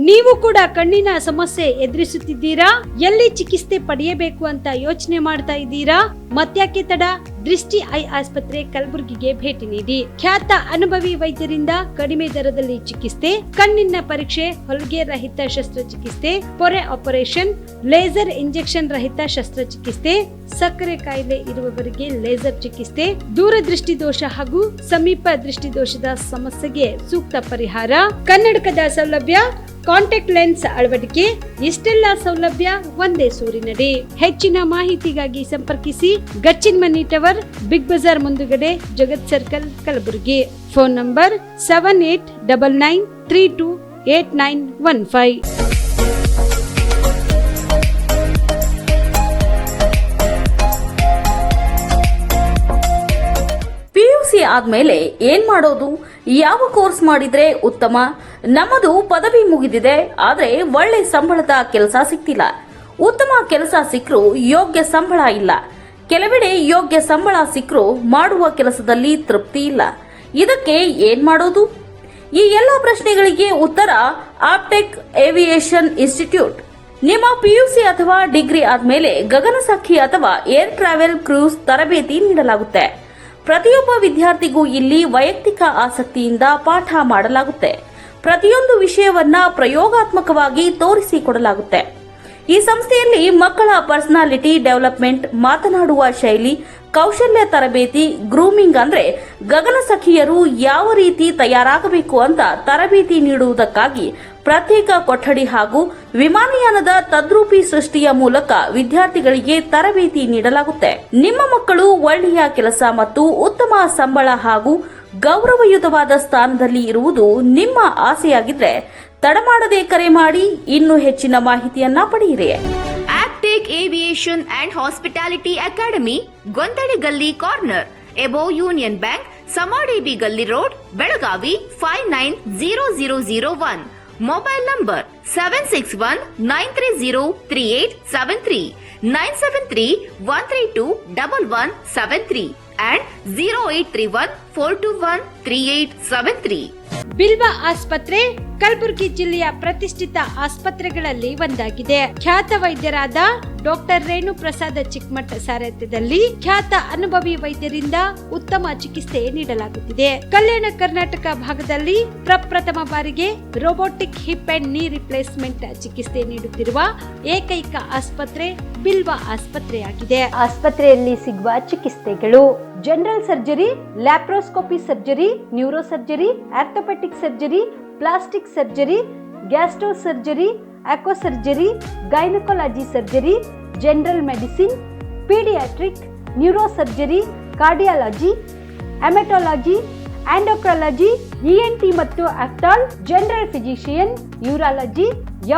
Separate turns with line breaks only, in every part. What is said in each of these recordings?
ನೀವು ಕೂಡ ಕಣ್ಣಿನ ಸಮಸ್ಯೆ ಎದುರಿಸುತ್ತಿದ್ದೀರಾ? ಎಲ್ಲಿ ಚಿಕಿತ್ಸೆ ಪಡೆಯಬೇಕು ಅಂತ ಯೋಚನೆ ಮಾಡ್ತಾ ಇದ್ದೀರಾ? ಮತ್ತ್ಯಾಕೆ ತಡ? ದೃಷ್ಟಿ ಐ ಆಸ್ಪತ್ರೆ ಕಲಬುರಗಿಗೆ ಭೇಟಿ ನೀಡಿ. ಖ್ಯಾತ ಅನುಭವಿ ವೈದ್ಯರಿಂದ ಕಡಿಮೆ ದರದಲ್ಲಿ ಚಿಕಿತ್ಸೆ, ಕಣ್ಣಿನ ಪರೀಕ್ಷೆ, ಹೊಲಿಗೆ ರಹಿತ ಶಸ್ತ್ರಚಿಕಿತ್ಸೆ, ಪೊರೆ ಆಪರೇಷನ್, ಲೇಸರ್ ಇಂಜೆಕ್ಷನ್ ರಹಿತ ಶಸ್ತ್ರಚಿಕಿತ್ಸೆ, ಸಕ್ಕರೆ ಕಾಯಿಲೆ ಇರುವವರಿಗೆ ಲೇಸರ್ ಚಿಕಿತ್ಸೆ, ದೂರದೃಷ್ಟಿ ದೋಷ ಹಾಗೂ ಸಮೀಪ ದೃಷ್ಟಿ ದೋಷದ ಸಮಸ್ಯೆಗೆ ಸೂಕ್ತ ಪರಿಹಾರ, ಕನ್ನಡಕದ ಸೌಲಭ್ಯ, ಕಾಂಟ್ಯಾಕ್ಟ್ ಲೆನ್ಸ್ ಅಳವಡಿಕೆ, ಇಷ್ಟೆಲ್ಲ ಸೌಲಭ್ಯ ಒಂದೇ ಸೂರಿನಡಿ. ಹೆಚ್ಚಿನ ಮಾಹಿತಿಗಾಗಿ ಸಂಪರ್ಕಿಸಿ Gachchin Money Tower, Big Bazaar ಮುಂದುಗಡೆ, Jagat circle, Kalaburagi. Phone number 7899328915.
PUC ಆದ್ಮೇಲೆ ಏನ್ ಮಾಡೋದು? ಯಾವ ಕೋರ್ಸ್ ಮಾಡಿದ್ರೆ ಉತ್ತಮ? ನಮ್ಮದು ಪದವಿ ಮುಗಿದಿದೆ, ಆದ್ರೆ ಒಳ್ಳೆ ಸಂಬಳದ ಕೆಲಸ ಸಿಗ್ತಿಲ್ಲ. ಉತ್ತಮ ಕೆಲಸ ಸಿಕ್ಕರೂ ಯೋಗ್ಯ ಸಂಬಳ ಇಲ್ಲ. ಕೆಲವೆಡೆ ಯೋಗ್ಯ ಸಂಬಳ ಸಿಕ್ಕರೂ ಮಾಡುವ ಕೆಲಸದಲ್ಲಿ ತೃಪ್ತಿ ಇಲ್ಲ. ಇದಕ್ಕೆ ಏನ್ ಮಾಡೋದು? ಈ ಎಲ್ಲ ಪ್ರಶ್ನೆಗಳಿಗೆ ಉತ್ತರ ಆಪ್ಟೆಕ್ ಏವಿಯೇಷನ್ ಇನ್ಸ್ಟಿಟ್ಯೂಟ್. ನಿಮ್ಮ PUC ಅಥವಾ ಡಿಗ್ರಿ ಆದ್ಮೇಲೆ ಗಗನಸಖಿ ಅಥವಾ ಏರ್ ಟ್ರಾವೆಲ್ ಕ್ರೂಸ್ ತರಬೇತಿ ನೀಡಲಾಗುತ್ತೆ. ಪ್ರತಿಯೊಬ್ಬ ವಿದ್ಯಾರ್ಥಿಗೂ ಇಲ್ಲಿ ವೈಯಕ್ತಿಕ ಆಸಕ್ತಿಯಿಂದ ಪಾಠ ಮಾಡಲಾಗುತ್ತೆ. ಪ್ರತಿಯೊಂದು ವಿಷಯವನ್ನ ಪ್ರಯೋಗಾತ್ಮಕವಾಗಿ ತೋರಿಸಿಕೊಡಲಾಗುತ್ತೆ. ಈ ಸಂಸ್ಥೆಯಲ್ಲಿ ಮಕ್ಕಳ ಪರ್ಸನಾಲಿಟಿ ಡೆವಲಪ್ಮೆಂಟ್, ಮಾತನಾಡುವ ಶೈಲಿ, ಕೌಶಲ್ಯ ತರಬೇತಿ, ಗ್ರೂಮಿಂಗ್ ಅಂದ್ರೆ ಗಗನಸಖಿಯರು ಯಾವ ರೀತಿ ತಯಾರಾಗಬೇಕು ಅಂತ ತರಬೇತಿ ನೀಡುವುದಕ್ಕಾಗಿ ಪ್ರತ್ಯೇಕ ಕೊಠಡಿ ಹಾಗೂ ವಿಮಾನಯಾನದ ತದ್ರೂಪಿ ಸೃಷ್ಟಿಯ ಮೂಲಕ ವಿದ್ಯಾರ್ಥಿಗಳಿಗೆ ತರಬೇತಿ ನೀಡಲಾಗುತ್ತೆ. ನಿಮ್ಮ ಮಕ್ಕಳು ಒಳ್ಳೆಯ ಕೆಲಸ ಮತ್ತು ಉತ್ತಮ ಸಂಬಳ ಹಾಗೂ ಗೌರವಯುತವಾದ ಸ್ಥಾನದಲ್ಲಿ ಇರುವುದು ನಿಮ್ಮ ಆಸೆಯಾಗಿದ್ರೆ ತಡಮಾಡದೆ ಕರೆ ಮಾಡಿ ಇನ್ನೂ ಹೆಚ್ಚಿನ ಮಾಹಿತಿಯನ್ನ ಪಡೆಯಿರಿ.
Aptech aviation and hospitality academy, ಗೊಂದಡಿ ಗಲ್ಲಿ corner, above union bank, Samadevi ಗಲ್ಲಿ road, Belagavi 590001. Mobile number 7619303873, 973-132-1173 and 0831-421-3873.
ಬಿಲ್ವ ಆಸ್ಪತ್ರೆ ಕಲಬುರಗಿ ಜಿಲ್ಲೆಯ ಪ್ರತಿಷ್ಠಿತ ಆಸ್ಪತ್ರೆಗಳಲ್ಲಿ ಒಂದಾಗಿದೆ. ಖ್ಯಾತ ವೈದ್ಯರಾದ ಡಾಕ್ಟರ್ ರೇಣು ಪ್ರಸಾದ್ ಚಿಕ್ಕಮಠ ಸಾರಥ್ಯದಲ್ಲಿ ಖ್ಯಾತ ಅನುಭವಿ ವೈದ್ಯರಿಂದ ಉತ್ತಮ ಚಿಕಿತ್ಸೆ ನೀಡಲಾಗುತ್ತಿದೆ. ಕಲ್ಯಾಣ ಕರ್ನಾಟಕ ಭಾಗದಲ್ಲಿ ಪ್ರಪ್ರಥಮ ಬಾರಿಗೆ robotic hip and knee replacement ಚಿಕಿತ್ಸೆ ನೀಡುತ್ತಿರುವ ಏಕೈಕ ಆಸ್ಪತ್ರೆ ಬಿಲ್ವ ಆಸ್ಪತ್ರೆಯಾಗಿದೆ. ಆಸ್ಪತ್ರೆಯಲ್ಲಿ ಸಿಗುವ ಚಿಕಿತ್ಸೆಗಳು: general surgery, laparoscopy surgery, neuro surgery, orthopaedic surgery, plastic surgery, gastro surgery, aqua surgery, gynaecology surgery, general medicine, paediatric, neuro surgery, cardiology, haematology, endocrinology, ENT ಮತ್ತು ophthal, general physician, urology,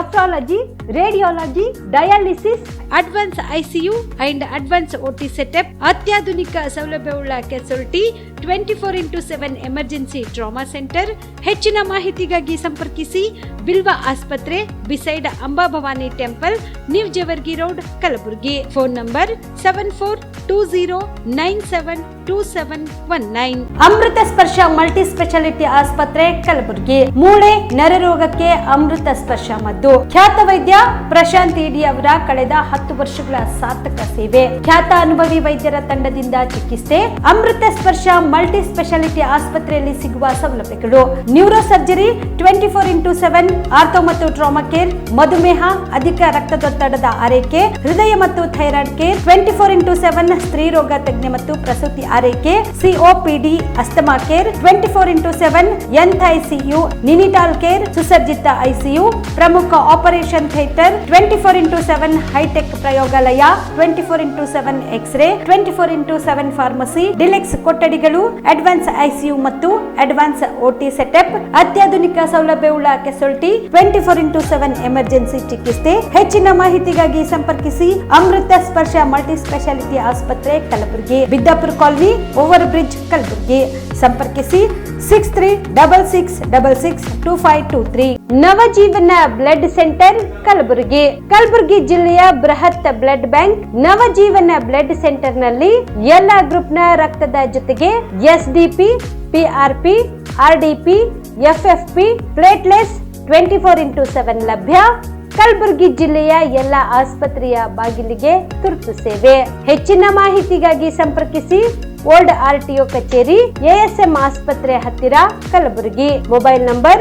nephrology, radiology, dialysis, advance ICU and advance OT setup, ಅತ್ಯಾಧುನಿಕ ಸೌಲಭ್ಯವುಳ್ಳ casualty, 24x7 emergency trauma centre. ಹೆಚ್ಚಿನ ಮಾಹಿತಿಗಾಗಿ ಸಂಪರ್ಕಿಸಿ ಬಿಲ್ವ ಆಸ್ಪತ್ರೆ, beside Amba Bhavani temple, new Jevargi road, Kalaburagi. Phone number 7420972719. Amrutha Sparsha multi speciality ಆಸ್ಪತ್ರೆ, ಕಲಬುರಗಿ. ಮೂಳೆ ನರರೋಗಕ್ಕೆ ಅಮೃತ ಸ್ಪರ್ಶ ಮದ್ದು. ಖ್ಯಾತ ವೈದ್ಯ ಪ್ರಶಾಂತ್ ಇಡಿ ಅವರ ಕಳೆದ 10 ವರ್ಷಗಳ ಸಾರ್ಥಕ ಸೇವೆ, ಖ್ಯಾತ ಅನುಭವಿ ವೈದ್ಯರ ತಂಡದಿಂದ ಚಿಕಿತ್ಸೆ. ಅಮೃತ ಸ್ಪರ್ಶ ಮಲ್ಟಿ ಸ್ಪೆಷಾಲಿಟಿ ಆಸ್ಪತ್ರೆಯಲ್ಲಿ ಸಿಗುವ ಸೌಲಭ್ಯಗಳು: ನ್ಯೂರೋ ಸರ್ಜರಿ 24x7, ಆರ್ಥೋ ಮತ್ತು ಟ್ರಾಮಾ ಕೇರ್, ಮಧುಮೇಹ, ಅಧಿಕ ರಕ್ತದೊತ್ತಡದ ಆರೈಕೆ, ಹೃದಯ ಮತ್ತು ಥೈರಾಯ್ಡ್ ಕೇರ್, 24x7 ಸ್ತ್ರೀ ರೋಗ ತಜ್ಞ ಮತ್ತು ಪ್ರಸೂತಿ ಆರೈಕೆ, COPD asthma care, 24x7 NICU, neonatal care, ಸುಸಜ್ಜಿತ ICU, ಪ್ರಮುಖ ಆಪರೇಷನ್ ಥಿಯೇಟರ್, 24x7 ಹೈಟೆಕ್ ಪ್ರಯೋಗಾಲಯ, 24x7 X ray, 24x7 pharmacy, deluxe ಕೊಠಡಿಗಳು, ಅಡ್ವಾನ್ಸ್ ICU ಮತ್ತು ಅಡ್ವಾನ್ಸ್ OT ಸೆಟಪ್, ಅತ್ಯಾಧುನಿಕ ಸೌಲಭ್ಯವುಳ್ಳ ಕೆಸೊಲ್ಟಿ, 24x7 ಎಮರ್ಜೆನ್ಸಿ ಚಿಕಿತ್ಸೆ. ಹೆಚ್ಚಿನ ಮಾಹಿತಿಗಾಗಿ ಸಂಪರ್ಕಿಸಿ ಅಮೃತ ಸ್ಪರ್ಶ ಮಲ್ಟಿ ಸ್ಪೆಷಾಲಿಟಿ ಆಸ್ಪತ್ರೆ, Kalaburagi, Biddapura colony, over bridge, Kalaburagi. ಸಂಪರ್ಕಿಸಿ 6366662523. Navajeevan blood centre, Kalaburagi. ಕಲಬುರಗಿ ಜಿಲ್ಲೆಯ ಬೃಹತ್ blood bank Navajeevan blood centre ನಲ್ಲಿ ಎಲ್ಲಾ ಗ್ರೂಪ್ ನ ರಕ್ತದ ಜೊತೆಗೆ SDP, PRP, RDP, FFP, platelets, 24x7 ಲಭ್ಯ. ಕಲಬುರಗಿ ಜಿಲ್ಲೆಯ ಎಲ್ಲ ಆಸ್ಪತ್ರೆಯ ಬಾಗಿಲಿಗೆ ತುರ್ತು ಸೇವೆ. ಹೆಚ್ಚಿನ ಮಾಹಿತಿಗಾಗಿ ಸಂಪರ್ಕಿಸಿ ಓಲ್ಡ್ RTO ಕಚೇರಿ, ASM ಆಸ್ಪತ್ರೆ ಹತ್ತಿರ, ಕಲಬುರಗಿ. ಮೊಬೈಲ್ ನಂಬರ್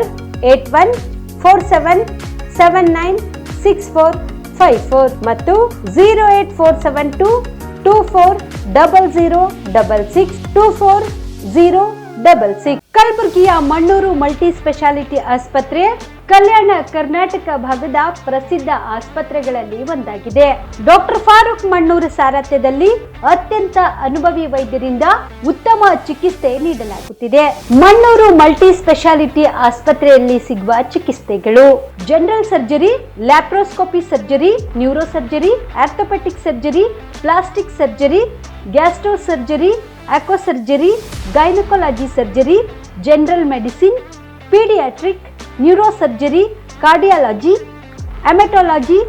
8147796454 ಮತ್ತು 08472240066 ಕಲಬುರಗಿಯ ಮಣ್ಣೂರು ಮಲ್ಟಿ ಸ್ಪೆಷಾಲಿಟಿ ಆಸ್ಪತ್ರೆ ಕಲ್ಯಾಣ ಕರ್ನಾಟಕ ಭಾಗದ ಪ್ರಸಿದ್ಧ ಆಸ್ಪತ್ರೆಗಳಲ್ಲಿ ಒಂದಾಗಿದೆ. ಡಾಕ್ಟರ್ ಫಾರೂಕ್ ಮಣ್ಣೂರು ಸಾರಥ್ಯದಲ್ಲಿ ಅತ್ಯಂತ ಅನುಭವಿ ವೈದ್ಯರಿಂದ ಉತ್ತಮ ಚಿಕಿತ್ಸೆ ನೀಡಲಾಗುತ್ತಿದೆ. ಮಣ್ಣೂರು ಮಲ್ಟಿ ಸ್ಪೆಷಾಲಿಟಿ ಆಸ್ಪತ್ರೆಯಲ್ಲಿ ಸಿಗುವ ಚಿಕಿತ್ಸೆಗಳು: general surgery, laparoscopy surgery, neuro surgery, orthopaedic surgery, plastic surgery, gastro surgery, aqua surgery, gynaecology surgery, general medicine, paediatric, neuro surgery, cardiology, haematology,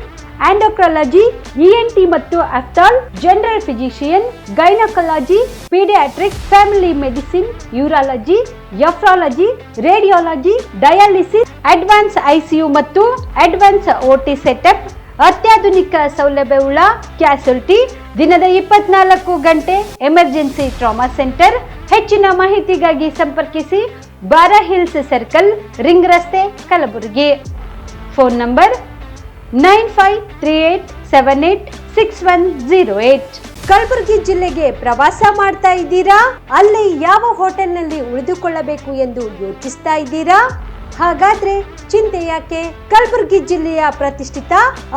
endocrinology, ENT ಮತ್ತು ophthal, general physician, gynaecology, paediatric, family medicine, urology, nephrology, radiology, dialysis, advance ICU ಮತ್ತು advance OT setup, ಅತ್ಯಾಧುನಿಕ ಸೌಲಭ್ಯವುಳ್ಳ ಕ್ಯಾಸುಲಿಟಿ, ದಿನದ 24 ಗಂಟೆ emergency trauma centre. ಹೆಚ್ಚಿನ ಮಾಹಿತಿಗಾಗಿ ಸಂಪರ್ಕಿಸಿ ಬಾರಾ hills circle, ring ರಸ್ತೆ, ಕಲಬುರಗಿ. Phone number 9538786108. ಕಲಬುರಗಿ ಜಿಲ್ಲೆಗೆ ಪ್ರವಾಸ ಮಾಡ್ತಾ ಇದ್ದೀರಾ? ಅಲ್ಲಿ ಯಾವ ಹೋಟೆಲ್ನಲ್ಲಿ ಉಳಿದುಕೊಳ್ಳಬೇಕು ಎಂದು ಯೋಚಿಸ್ತಾ ಇದ್ದೀರಾ? ಹಾಗಾದ್ರೆ ಚಿಂತೆ ಯಾಕೆ? ಕಲಬುರಗಿ ಜಿಲ್ಲೆಯ ಪ್ರತಿಷ್ಠಿತ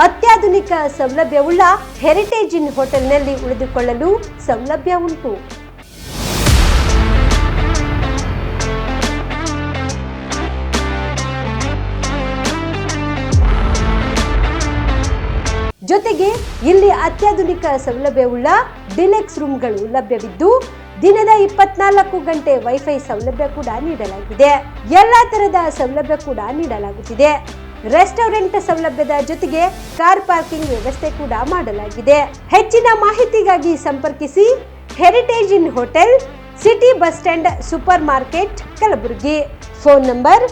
ಅತ್ಯಾಧುನಿಕ ಸೌಲಭ್ಯವುಳ್ಳ ಹೆರಿಟೇಜ್ ಇನ್ ಹೋಟೆಲ್ನಲ್ಲಿ ಉಳಿದುಕೊಳ್ಳಲು ಸೌಲಭ್ಯ ಉಂಟು. ಜೊತೆಗೆ ಇಲ್ಲಿ ಅತ್ಯಾಧುನಿಕ ಸೌಲಭ್ಯವುಳ್ಳ ಡಿಲೆಕ್ಸ್ ರೂಮ್ಗಳು ಲಭ್ಯವಿದ್ದು ದಿನದ 24 ಗಂಟೆ ವೈಫೈ ಸೌಲಭ್ಯ ಕೂಡ ನೀಡಲಾಗಿದೆ. ಎಲ್ಲಾ ತರಹದ ಸೌಲಭ್ಯ ಕೂಡ ನೀಡಲಾಗುತ್ತಿದೆ. ರೆಸ್ಟೋರೆಂಟ್ ಸೌಲಭ್ಯದ ಜೊತೆಗೆ ಕಾರ್ ಪಾರ್ಕಿಂಗ್ ವ್ಯವಸ್ಥೆ ಕೂಡ ಮಾಡಲಾಗಿದೆ. ಹೆಚ್ಚಿನ ಮಾಹಿತಿಗಾಗಿ ಸಂಪರ್ಕಿಸಿ heritage inn hotel, city bus stand, supermarket, Kalaburagi. Phone number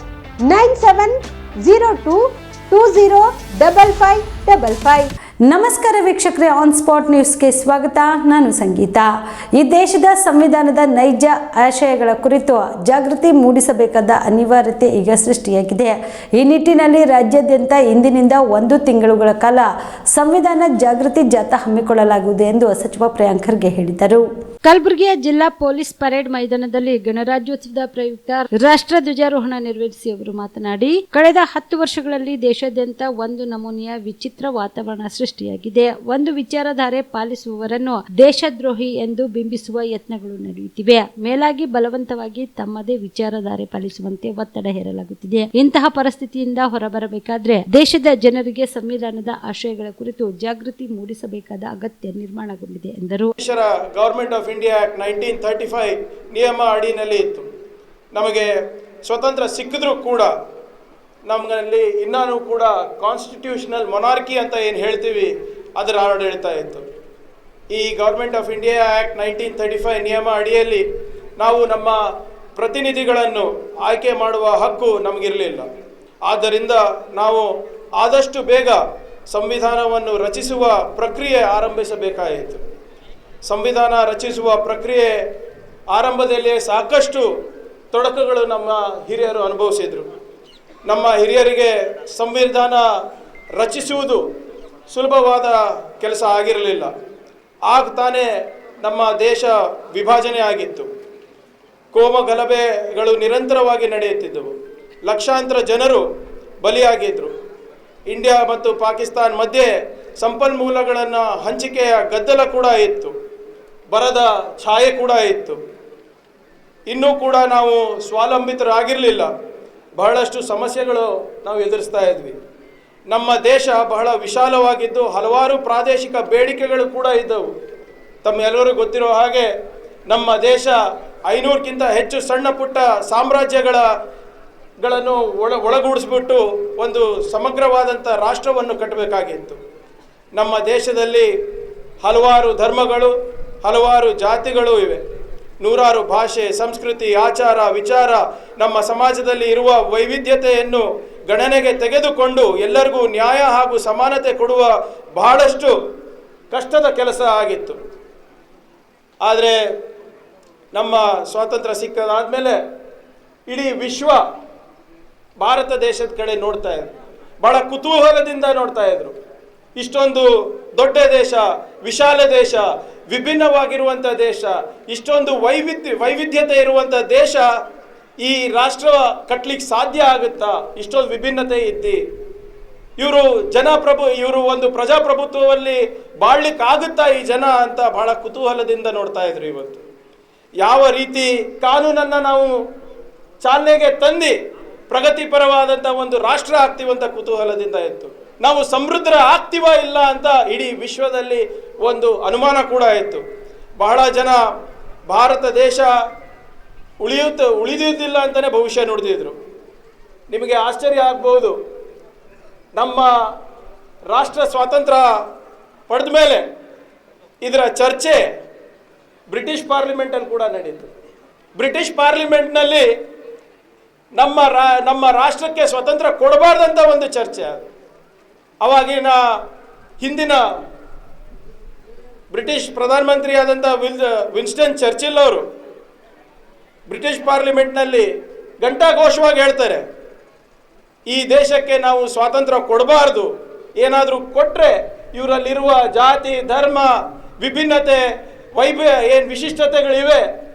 9702205555. ನಮಸ್ಕಾರ ವೀಕ್ಷಕರೇ, ಆನ್ ಸ್ಪಾಟ್ ನ್ಯೂಸ್ಗೆ ಸ್ವಾಗತ. ನಾನು ಸಂಗೀತ. ಈ ದೇಶದ ಸಂವಿಧಾನದ ನೈಜ ಆಶಯಗಳ ಕುರಿತು ಜಾಗೃತಿ ಮೂಡಿಸಬೇಕಾದ ಅನಿವಾರ್ಯತೆ ಈಗ ಸೃಷ್ಟಿಯಾಗಿದೆ. ಈ ನಿಟ್ಟಿನಲ್ಲಿ ರಾಜ್ಯಾದ್ಯಂತ ಇಂದಿನಿಂದ 1 ತಿಂಗಳುಗಳ ಕಾಲ ಸಂವಿಧಾನ ಜಾಗೃತಿ ಜಾಥಾ ಹಮ್ಮಿಕೊಳ್ಳಲಾಗುವುದು ಎಂದು ಸಚಿವ ಪ್ರಿಯಾಂಕ್ ಖರ್ಗೆ ಹೇಳಿದರು. ಕಲಬುರಗಿಯ ಜಿಲ್ಲಾ ಪೊಲೀಸ್ ಪರೇಡ್ ಮೈದಾನದಲ್ಲಿ ಗಣರಾಜ್ಯೋತ್ಸವದ ಪ್ರಯುಕ್ತ ರಾಷ್ಟ್ರ ಧ್ವಜಾರೋಹಣ ನೆರವೇರಿಸಿ ಅವರು ಮಾತನಾಡಿ, ಕಳೆದ 10 ವರ್ಷಗಳಲ್ಲಿ ದೇಶಾದ್ಯಂತ ಒಂದು ನಮೂನೆಯ ವಿಚಿತ್ರ ವಾತಾವರಣ ಸೃಷ್ಟಿಯಾಗಿದೆ. ಒಂದು ವಿಚಾರಧಾರೆ ಪಾಲಿಸುವವರನ್ನು ದೇಶದ್ರೋಹಿ ಎಂದು ಬಿಂಬಿಸುವ ಯತ್ನಗಳು ನಡೆಯುತ್ತಿವೆ. ಮೇಲಾಗಿ ಬಲವಂತವಾಗಿ ತಮ್ಮದೇ ವಿಚಾರಧಾರೆ ಪಾಲಿಸುವಂತೆ ಒತ್ತಡ ಹೇರಲಾಗುತ್ತಿದೆ. ಇಂತಹ ಪರಿಸ್ಥಿತಿಯಿಂದ ಹೊರಬರಬೇಕಾದ್ರೆ ದೇಶದ ಜನರಿಗೆ ಸಂವಿಧಾನದ ಆಶಯಗಳ ಕುರಿತು ಜಾಗೃತಿ ಮೂಡಿಸಬೇಕಾದ ಅಗತ್ಯ ನಿರ್ಮಾಣಗೊಂಡಿದೆ ಎಂದರು.
ಗವರ್ಮೆಂಟ್ ಆಫ್ ಇಂಡಿಯಾ ಆಕ್ಟ್ 1935 ನಿಯಮ ಅಡಿನಲ್ಲಿ ಇತ್ತು. ನಮಗೆ ಸ್ವತಂತ್ರ ಸಿಕ್ಕಿದ್ರೂ ಕೂಡ ನಮ್ಮಲ್ಲಿ ಇನ್ನೂ ಕೂಡ ಕಾನ್ಸ್ಟಿಟ್ಯೂಷನಲ್ ಮೊನಾರ್ಕಿ ಅಂತ ಏನು ಹೇಳ್ತೀವಿ ಅದರ ಆಡಳಿತ ಇತ್ತು. ಈ ಗವರ್ಮೆಂಟ್ ಆಫ್ ಇಂಡಿಯಾ ಆ್ಯಕ್ಟ್ 1935 ನಿಯಮ ಅಡಿಯಲ್ಲಿ ನಾವು ನಮ್ಮ ಪ್ರತಿನಿಧಿಗಳನ್ನು ಆಯ್ಕೆ ಮಾಡುವ ಹಕ್ಕು ನಮಗಿರಲಿಲ್ಲ. ಆದ್ದರಿಂದ ನಾವು ಆದಷ್ಟು ಬೇಗ ಸಂವಿಧಾನವನ್ನು ರಚಿಸುವ ಪ್ರಕ್ರಿಯೆ ಆರಂಭಿಸಬೇಕಾಯಿತು. ಸಂವಿಧಾನ ರಚಿಸುವ ಪ್ರಕ್ರಿಯೆ ಆರಂಭದಲ್ಲಿಯೇ ಸಾಕಷ್ಟು ತೊಡಕುಗಳು ನಮ್ಮ ಹಿರಿಯರು ಅನುಭವಿಸಿದರು. ನಮ್ಮ ಹಿರಿಯರಿಗೆ ಸಂವಿಧಾನ ರಚಿಸುವುದು ಸುಲಭವಾದ ಕೆಲಸ ಆಗಿರಲಿಲ್ಲ. ಆಗ ತಾನೇ ನಮ್ಮ ದೇಶ ವಿಭಜನೆ ಆಗಿತ್ತು. ಕೋಮ ಗಲಭೆಗಳು ನಿರಂತರವಾಗಿ ನಡೆಯುತ್ತಿದ್ದವು. ಲಕ್ಷಾಂತರ ಜನರು ಬಲಿಯಾಗಿದ್ದರು. ಇಂಡಿಯಾ ಮತ್ತು ಪಾಕಿಸ್ತಾನ ಮಧ್ಯೆ ಸಂಪನ್ಮೂಲಗಳನ್ನು ಹಂಚಿಕೆಯ ಗದ್ದಲ ಕೂಡ ಇತ್ತು. ಬರದ ಛಾಯೆ ಕೂಡ ಇತ್ತು. ಇನ್ನೂ ಕೂಡ ನಾವು ಸ್ವಾವಲಂಬಿತರಾಗಿರಲಿಲ್ಲ. ಬಹಳಷ್ಟು ಸಮಸ್ಯೆಗಳು ನಾವು ಎದುರಿಸ್ತಾ ಇದ್ವಿ. ನಮ್ಮ ದೇಶ ಬಹಳ ವಿಶಾಲವಾಗಿದ್ದು ಹಲವಾರು ಪ್ರಾದೇಶಿಕ ಬೇಡಿಕೆಗಳು ಕೂಡ ಇದ್ದವು. ತಮ್ಮೆಲ್ಲರೂ ಗೊತ್ತಿರೋ ಹಾಗೆ ನಮ್ಮ ದೇಶ 500ಕ್ಕಿಂತ ಹೆಚ್ಚು ಸಣ್ಣ ಪುಟ್ಟ ಸಾಮ್ರಾಜ್ಯಗಳನ್ನು ಒಳಗೂಡಿಸ್ಬಿಟ್ಟು ಒಂದು ಸಮಗ್ರವಾದಂಥ ರಾಷ್ಟ್ರವನ್ನು ಕಟ್ಟಬೇಕಾಗಿತ್ತು. ನಮ್ಮ ದೇಶದಲ್ಲಿ ಹಲವಾರು ಧರ್ಮಗಳು, ಹಲವಾರು ಜಾತಿಗಳು ಇವೆ. ನೂರಾರು ಭಾಷೆ, ಸಂಸ್ಕೃತಿ, ಆಚಾರ, ವಿಚಾರ, ನಮ್ಮ ಸಮಾಜದಲ್ಲಿ ಇರುವ ವೈವಿಧ್ಯತೆಯನ್ನು ಗಣನೆಗೆ ತೆಗೆದುಕೊಂಡು ಎಲ್ಲರಿಗೂ ನ್ಯಾಯ ಹಾಗೂ ಸಮಾನತೆ ಕೊಡುವ ಬಹಳಷ್ಟು ಕಷ್ಟದ ಕೆಲಸ ಆಗಿತ್ತು. ಆದರೆ ನಮ್ಮ ಸ್ವಾತಂತ್ರ್ಯ ಸಿಕ್ಕಾದ್ಮೇಲೆ ಇಡೀ ವಿಶ್ವ ಭಾರತ ದೇಶದ ಕಡೆ ನೋಡ್ತಾ ಇದ್ರು, ಬಹಳ ಕುತೂಹಲದಿಂದ ನೋಡ್ತಾ ಇದ್ರು. ಇಷ್ಟೊಂದು ದೊಡ್ಡ ದೇಶ, ವಿಶಾಲ ದೇಶ, ವಿಭಿನ್ನವಾಗಿರುವಂಥ ದೇಶ, ಇಷ್ಟೊಂದು ವೈವಿಧ್ಯತೆ ಇರುವಂಥ ದೇಶ, ಈ ರಾಷ್ಟ್ರ ಕಟ್ಟಲಿಕ್ಕೆ ಸಾಧ್ಯ ಆಗುತ್ತಾ? ಇಷ್ಟೊಂದು ವಿಭಿನ್ನತೆ ಇದ್ದು ಇವರು ಒಂದು ಪ್ರಜಾಪ್ರಭುತ್ವದಲ್ಲಿ ಬಾಳ್ಲಿಕ್ಕೆ ಆಗುತ್ತಾ ಈ ಜನ ಅಂತ ಬಹಳ ಕುತೂಹಲದಿಂದ ನೋಡ್ತಾ ಇದ್ರು. ಇವತ್ತು ಯಾವ ರೀತಿ ಕಾನೂನನ್ನು ನಾವು ಚಾಲನೆಗೆ ತಂದು ಪ್ರಗತಿಪರವಾದಂಥ ಒಂದು ರಾಷ್ಟ್ರ ಆಗ್ತೀವಂತ ಕುತೂಹಲದಿಂದ ಇತ್ತು. ನಾವು ಸಮೃದ್ಧ ಆಗ್ತೀವ ಇಲ್ಲ ಅಂತ ಇಡೀ ವಿಶ್ವದಲ್ಲಿ ಒಂದು ಅನುಮಾನ ಕೂಡ ಇತ್ತು. ಬಹಳ ಜನ ಭಾರತ ದೇಶ ಉಳಿಯುವುದಿಲ್ಲ ಅಂತಲೇ ಭವಿಷ್ಯ ನುಡಿದಿದ್ರು. ನಿಮಗೆ ಆಶ್ಚರ್ಯ ಆಗ್ಬೋದು, ನಮ್ಮ ರಾಷ್ಟ್ರ ಸ್ವಾತಂತ್ರ್ಯ ಪಡೆದ ಮೇಲೆ ಇದರ ಚರ್ಚೆ ಬ್ರಿಟಿಷ್ ಪಾರ್ಲಿಮೆಂಟಲ್ಲಿ ಕೂಡ ನಡೀತು. ಬ್ರಿಟಿಷ್ ಪಾರ್ಲಿಮೆಂಟ್ನಲ್ಲಿ ನಮ್ಮ ರಾಷ್ಟ್ರಕ್ಕೆ ಸ್ವತಂತ್ರ ಕೊಡಬಾರ್ದಂಥ ಒಂದು ಚರ್ಚೆ. ಅವಾಗಿನ ಹಿಂದಿನ ಬ್ರಿಟಿಷ್ ಪ್ರಧಾನಮಂತ್ರಿ ಆದಂಥ ವಿನ್ಸ್ಟನ್ ಚರ್ಚಿಲ್ ಅವರು ಬ್ರಿಟಿಷ್ ಪಾರ್ಲಿಮೆಂಟ್ನಲ್ಲಿ ಘಂಟಾಘೋಷವಾಗಿ ಹೇಳ್ತಾರೆ, ಈ ದೇಶಕ್ಕೆ ನಾವು ಸ್ವಾತಂತ್ರ್ಯ ಕೊಡಬಾರ್ದು, ಏನಾದರೂ ಕೊಟ್ಟರೆ ಇವರಲ್ಲಿರುವ ಜಾತಿ, ಧರ್ಮ, ವಿಭಿನ್ನತೆ, ಏನು ವಿಶಿಷ್ಟತೆಗಳಿವೆ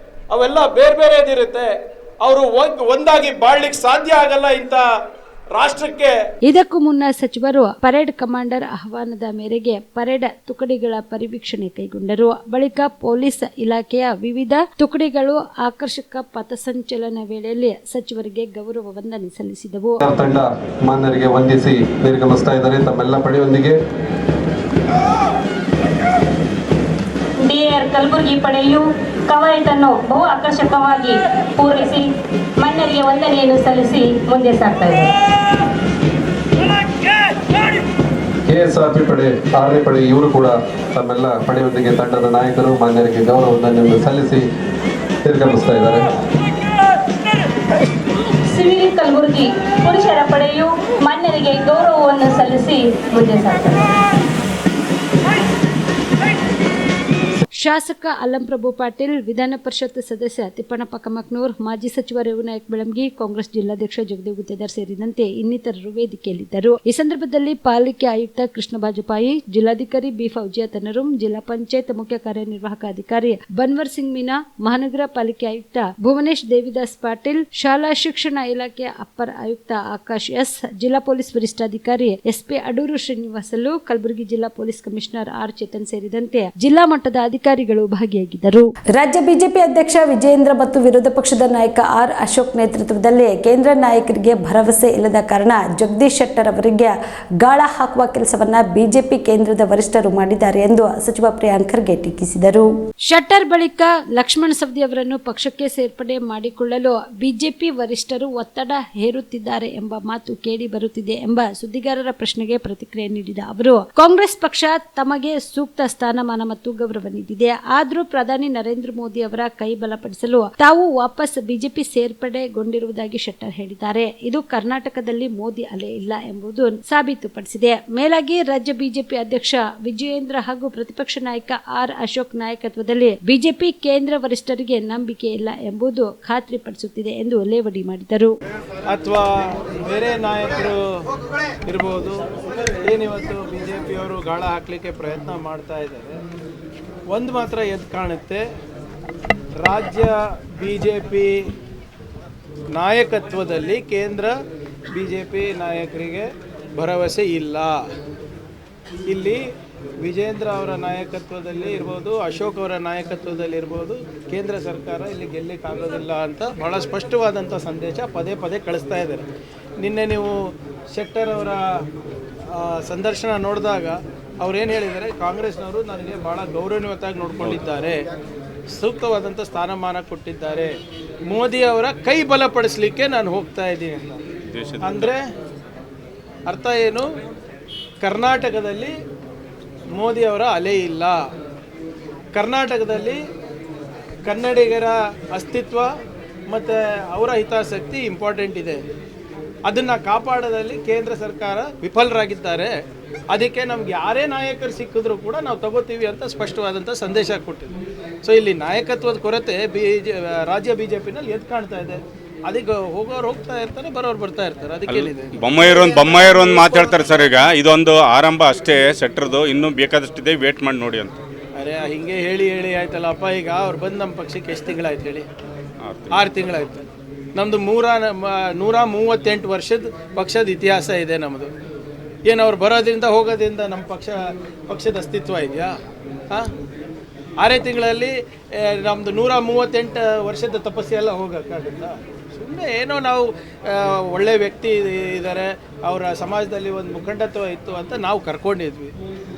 ಅವೆಲ್ಲ ಬೇರೆ ಬೇರೆದಿರುತ್ತೆ, ಅವರು ಒಂದಾಗಿ ಬಾಳ್ಲಿಕ್ಕೆ ಸಾಧ್ಯ ಆಗಲ್ಲ ಇಂಥ ರಾಷ್ಟ್ರಕ್ಕೆ.
ಇದಕ್ಕೂ ಮುನ್ನ ಸಚಿವರು ಪರೇಡ್ ಕಮಾಂಡರ್ ಆಹ್ವಾನದ ಮೇರೆಗೆ ಪರೇಡ್ ತುಕಡಿಗಳ ಪರಿವೀಕ್ಷಣೆ ಕೈಗೊಂಡರು. ಬಳಿಕ ಪೊಲೀಸ್ ಇಲಾಖೆಯ ವಿವಿಧ ತುಕಡಿಗಳು ಆಕರ್ಷಕ ಪಥಸಂಚಲನ ವೇಳೆಯಲ್ಲಿ ಸಚಿವರಿಗೆ ಗೌರವ ವಂದನೆ ಸಲ್ಲಿಸಿದವು.
ತಂಡ ಮಾನ್ಯರಿಗೆ ವಂದಿಸಿ ನಿರ್ಗಮಿಸ್ತಾ ಇದ್ದಾರೆ. ತಮ್ಮೆಲ್ಲ ಪಡೆಯೊಂದಿಗೆ
ಡಿಆರ್ ಕಲಬುರಗಿ ಪಡೆಯು ಕವಾಯತನ್ನು ಬಹು ಆಕರ್ಷಕವಾಗಿ ಪೂರೈಸಿ ಮನ್ನರಿಗೆ ವಂದನೆಯನ್ನು ಸಲ್ಲಿಸಿ ಮುಂದೆ ಸಾಗ್ತಾ ಇದೆ.
ಕೆಎಸ್ಆರ್ಪಿ ಪಡೆ 6ನೇ ಪಡೆ ಇವರು ಕೂಡ ತಮ್ಮೆಲ್ಲ ಪಡೆಯೊಂದಿಗೆ ತಂಡದ ನಾಯಕರು ಮಾನ್ಯರಿಗೆ ಗೌರವ ವಂದನೆಯನ್ನು ಸಲ್ಲಿಸಿ ನಿರ್ಗಮಿಸ್ತಾ ಇದ್ದಾರೆ.
ಸಿವಿಲ್ ಕಲಬುರಗಿ ಪುರುಷರ ಪಡೆಯು ಮಾನ್ಯರಿಗೆ ಗೌರವವನ್ನು ಸಲ್ಲಿಸಿ ಮುಂದೆ ಸಾಗ್ತಾರೆ.
ಶಾಸಕ ಅಲ್ಲಂಪ್ರಭು ಪಾಟೀಲ್, ವಿಧಾನ ಪರಿಷತ್ ಸದಸ್ಯ ತಿಪ್ಪಣ್ಣಪ್ಪ ಕಮಕ್ನೂರ್, ಮಾಜಿ ಸಚಿವ ರೇವನಾಯಕ್ ಬೆಳಂಗಿ, ಕಾಂಗ್ರೆಸ್ ಜಿಲ್ಲಾಧ್ಯಕ್ಷ ಜಗದೇವ್ ಗುತ್ತೇದಾರ್ ಸೇರಿದಂತೆ ಇನ್ನಿತರರು ವೇದಿಕೆಯಲ್ಲಿದ್ದರು. ಈ ಸಂದರ್ಭದಲ್ಲಿ ಪಾಲಿಕೆ ಆಯುಕ್ತ ಕೃಷ್ಣ ಬಾಜಪಾಯಿ, ಜಿಲ್ಲಾಧಿಕಾರಿ ಬಿ ಫೌಜಿಯಾ ತನರುಂ, ಜಿಲ್ಲಾ ಪಂಚಾಯತ್ ಮುಖ್ಯ ಕಾರ್ಯನಿರ್ವಾಹಕ ಅಧಿಕಾರಿ ಬನ್ವರ್ ಸಿಂಗ್ ಮೀನಾ, ಮಹಾನಗರ ಪಾಲಿಕೆ ಆಯುಕ್ತ ಭುವನೇಶ್ ದೇವಿದಾಸ್ ಪಾಟೀಲ್, ಶಾಲಾ ಶಿಕ್ಷಣ ಇಲಾಖೆ ಅಪ್ಪರ್ ಆಯುಕ್ತ ಆಕಾಶ್ ಎಸ್, ಜಿಲ್ಲಾ ಪೊಲೀಸ್ ವರಿಷ್ಠಾಧಿಕಾರಿ ಎಸ್ಪಿ ಅಡೂರು ಶ್ರೀನಿವಾಸಲು, ಕಲಬುರಗಿ ಜಿಲ್ಲಾ ಪೊಲೀಸ್ ಕಮಿಷನರ್ ಆರ್ ಚೇತನ್ ಸೇರಿದಂತೆ ಜಿಲ್ಲಾ ಮಟ್ಟದ ಅಧಿಕಾರಿಗಳು ಭಾಗಿಯಾಗಿದ್ದರು. ರಾಜ್ಯ ಬಿಜೆಪಿ ಅಧ್ಯಕ್ಷ ವಿಜಯೇಂದ್ರ ಮತ್ತು ವಿರೋಧ ಪಕ್ಷದ ನಾಯಕ ಆರ್ ಅಶೋಕ್ ನೇತೃತ್ವದಲ್ಲಿ ಕೇಂದ್ರ ನಾಯಕರಿಗೆ ಭರವಸೆ ಇಲ್ಲದ ಕಾರಣ ಜಗದೀಶ್ ಶೆಟ್ಟರ್ ಅವರಿಗೆ ಗಾಳ ಹಾಕುವ ಕೆಲಸವನ್ನ ಬಿಜೆಪಿ ಕೇಂದ್ರದ ವರಿಷ್ಠರು ಮಾಡಿದ್ದಾರೆ ಎಂದು ಸಚಿವ ಪ್ರಿಯಾಂಕ್ ಖರ್ಗೆ ಟೀಕಿಸಿದರು. ಶೆಟ್ಟರ್ ಬಳಿಕ ಲಕ್ಷ್ಮಣ ಸವದಿ ಅವರನ್ನು ಪಕ್ಷಕ್ಕೆ ಸೇರ್ಪಡೆ ಮಾಡಿಕೊಳ್ಳಲು ಬಿಜೆಪಿ ವರಿಷ್ಠರು ಒತ್ತಡ ಹೇರುತ್ತಿದ್ದಾರೆ ಎಂಬ ಮಾತು ಕೇಳಿ ಬರುತ್ತಿದೆ ಎಂಬ ಸುದ್ದಿಗಾರರ ಪ್ರಶ್ನೆಗೆ ಪ್ರತಿಕ್ರಿಯೆ ನೀಡಿದ ಅವರು, ಕಾಂಗ್ರೆಸ್ ಪಕ್ಷ ತಮಗೆ ಸೂಕ್ತ ಸ್ಥಾನಮಾನ ಮತ್ತು ಗೌರವ ನೀಡಿದೆ. ಆದರೂ ಪ್ರಧಾನಿ ನರೇಂದ್ರ ಮೋದಿ ಅವರ ಕೈ ಬಲಪಡಿಸಲು ತಾವು ವಾಪಸ್ ಬಿಜೆಪಿ ಸೇರ್ಪಡೆಗೊಂಡಿರುವುದಾಗಿ ಶೆಟ್ಟರ್ ಹೇಳಿದ್ದಾರೆ. ಇದು ಕರ್ನಾಟಕದಲ್ಲಿ ಮೋದಿ ಅಲೆ ಇಲ್ಲ ಎಂಬುದು ಸಾಬೀತುಪಡಿಸಿದೆ. ಮೇಲಾಗಿ ರಾಜ್ಯ ಬಿಜೆಪಿ ಅಧ್ಯಕ್ಷ ವಿಜಯೇಂದ್ರ ಹಾಗೂ ಪ್ರತಿಪಕ್ಷ ನಾಯಕ ಆರ್ ಅಶೋಕ್ ನಾಯಕತ್ವದಲ್ಲಿ ಬಿಜೆಪಿ ಕೇಂದ್ರ ವರಿಷ್ಠರಿಗೆ ನಂಬಿಕೆ ಇಲ್ಲ ಎಂಬುದು ಖಾತ್ರಿಪಡಿಸುತ್ತಿದೆ ಎಂದು ಲೇವಡಿ ಮಾಡಿದರು.
ಅಥವಾ ಬೇರೆ ನಾಯಕರು ಇರಬಹುದು, ಏನಿವತ್ತು ಬಿಜೆಪಿಯವರು ಗಾಳ ಹಾಕಲಿಕ್ಕೆ ಪ್ರಯತ್ನ ಮಾಡ್ತಾ ಇದ್ದಾರೆ. ಒಂದು ಮಾತ್ರ ಎದ್ದು ಕಾಣುತ್ತೆ, ರಾಜ್ಯ ಬಿಜೆಪಿ ನಾಯಕತ್ವದಲ್ಲಿ ಕೇಂದ್ರ ಬಿಜೆಪಿ ನಾಯಕರಿಗೆ ಭರವಸೆ ಇಲ್ಲ. ಇಲ್ಲಿ ವಿಜೇಂದ್ರ ಅವರ ನಾಯಕತ್ವದಲ್ಲಿ ಇರ್ಬೋದು, ಅಶೋಕ್ ಅವರ ನಾಯಕತ್ವದಲ್ಲಿ ಇರ್ಬೋದು, ಕೇಂದ್ರ ಸರ್ಕಾರ ಇಲ್ಲಿ ಗೆಲ್ಲಕ್ಕಾಗೋದಿಲ್ಲ ಅಂತ ಬಹಳ ಸ್ಪಷ್ಟವಾದಂಥ ಸಂದೇಶ ಪದೇ ಪದೇ ಕಳಿಸ್ತಾ ಇದ್ದಾರೆ. ನಿನ್ನೆ ನೀವು ಶೆಟ್ಟರ್ ಅವರ ಸಂದರ್ಶನ ನೋಡಿದಾಗ ಅವ್ರೇನು ಹೇಳಿದ್ದಾರೆ, ಕಾಂಗ್ರೆಸ್ನವರು ನನಗೆ ಭಾಳ ಗೌರವಾನ್ವಿತವಾಗಿ ನೋಡ್ಕೊಂಡಿದ್ದಾರೆ, ಸೂಕ್ತವಾದಂಥ ಸ್ಥಾನಮಾನ ಕೊಟ್ಟಿದ್ದಾರೆ, ಮೋದಿ ಅವರ ಕೈ ಬಲಪಡಿಸಲಿಕ್ಕೆ ನಾನು ಹೋಗ್ತಾ ಇದ್ದೀನಿ ಅಂತ. ಅಂದರೆ ಅರ್ಥ ಏನು? ಕರ್ನಾಟಕದಲ್ಲಿ ಮೋದಿ ಅವರ ಅಲೆ ಇಲ್ಲ, ಕರ್ನಾಟಕದಲ್ಲಿ ಕನ್ನಡಿಗರ ಅಸ್ತಿತ್ವ ಮತ್ತು ಅವರ ಹಿತಾಸಕ್ತಿ ಇಂಪಾರ್ಟೆಂಟ್ ಇದೆ. ಅದನ್ನು ಕಾಪಾಡೋದಲ್ಲಿ ಕೇಂದ್ರ ಸರ್ಕಾರ ವಿಫಲರಾಗಿದ್ದಾರೆ. ಅದಕ್ಕೆ ನಮ್ಗೆ ಯಾರೇ ನಾಯಕರು ಸಿಕ್ಕಿದ್ರು ಕೂಡ ನಾವು ತಗೋತೀವಿ ಅಂತ ಸ್ಪಷ್ಟವಾದಂಥ ಸಂದೇಶ ಕೊಟ್ಟಿದ್ವಿ. ಸೊ ಇಲ್ಲಿ ನಾಯಕತ್ವದ ಕೊರತೆ ರಾಜ್ಯ BJPನಲ್ಲಿ ಎದ್ದು ಕಾಣ್ತಾ ಇದೆ. ಅದಕ್ಕೆ ಹೋಗೋರು ಹೋಗ್ತಾ ಇರ್ತಾರೆ, ಬರೋರು ಬರ್ತಾ ಇರ್ತಾರೆ. ಅದಕ್ಕೇನಿದೆ,
ಬೊಮ್ಮಾಯಿರು ಒಂದು ಮಾತಾಡ್ತಾರೆ ಸರ್. ಈಗ ಇದೊಂದು ಆರಂಭ ಅಷ್ಟೇ ಸೆಟ್ರದು, ಇನ್ನೂ ಬೇಕಾದಷ್ಟಿದೆ, ವೇಟ್ ಮಾಡಿ ನೋಡಿ ಅಂತ.
ಅರೆ ಹಿಂಗೆ ಹೇಳಿ ಆಯ್ತಲ್ಲಪ್ಪ. ಈಗ ಅವ್ರು ಬಂದು ನಮ್ಮ ಪಕ್ಷಕ್ಕೆ ಎಷ್ಟು ತಿಂಗಳಾಯ್ತು ಹೇಳಿ? 6 ತಿಂಗಳಾಯ್ತು. ನಮ್ಮದು 138 ವರ್ಷದ ಪಕ್ಷದ ಇತಿಹಾಸ ಇದೆ ನಮ್ಮದು. ಏನು ಅವ್ರು ಬರೋದ್ರಿಂದ ಹೋಗೋದ್ರಿಂದ ನಮ್ಮ ಪಕ್ಷದ ಅಸ್ತಿತ್ವ ಇದೆಯಾ? ಹಾಂ, 6 ತಿಂಗಳಲ್ಲಿ ನಮ್ಮದು 138 ವರ್ಷದ ತಪಸ್ಸೆಲ್ಲ ಹೋಗೋಕ್ಕಾಗುತ್ತಾ? ಸುಮ್ಮನೆ ಏನೋ ನಾವು ಒಳ್ಳೆ ವ್ಯಕ್ತಿ ಇದ್ದಾರೆ, ಅವರ ಸಮಾಜದಲ್ಲಿ ಒಂದು ಮುಖಂಡತ್ವ ಇತ್ತು ಅಂತ ನಾವು ಕರ್ಕೊಂಡಿದ್ವಿ.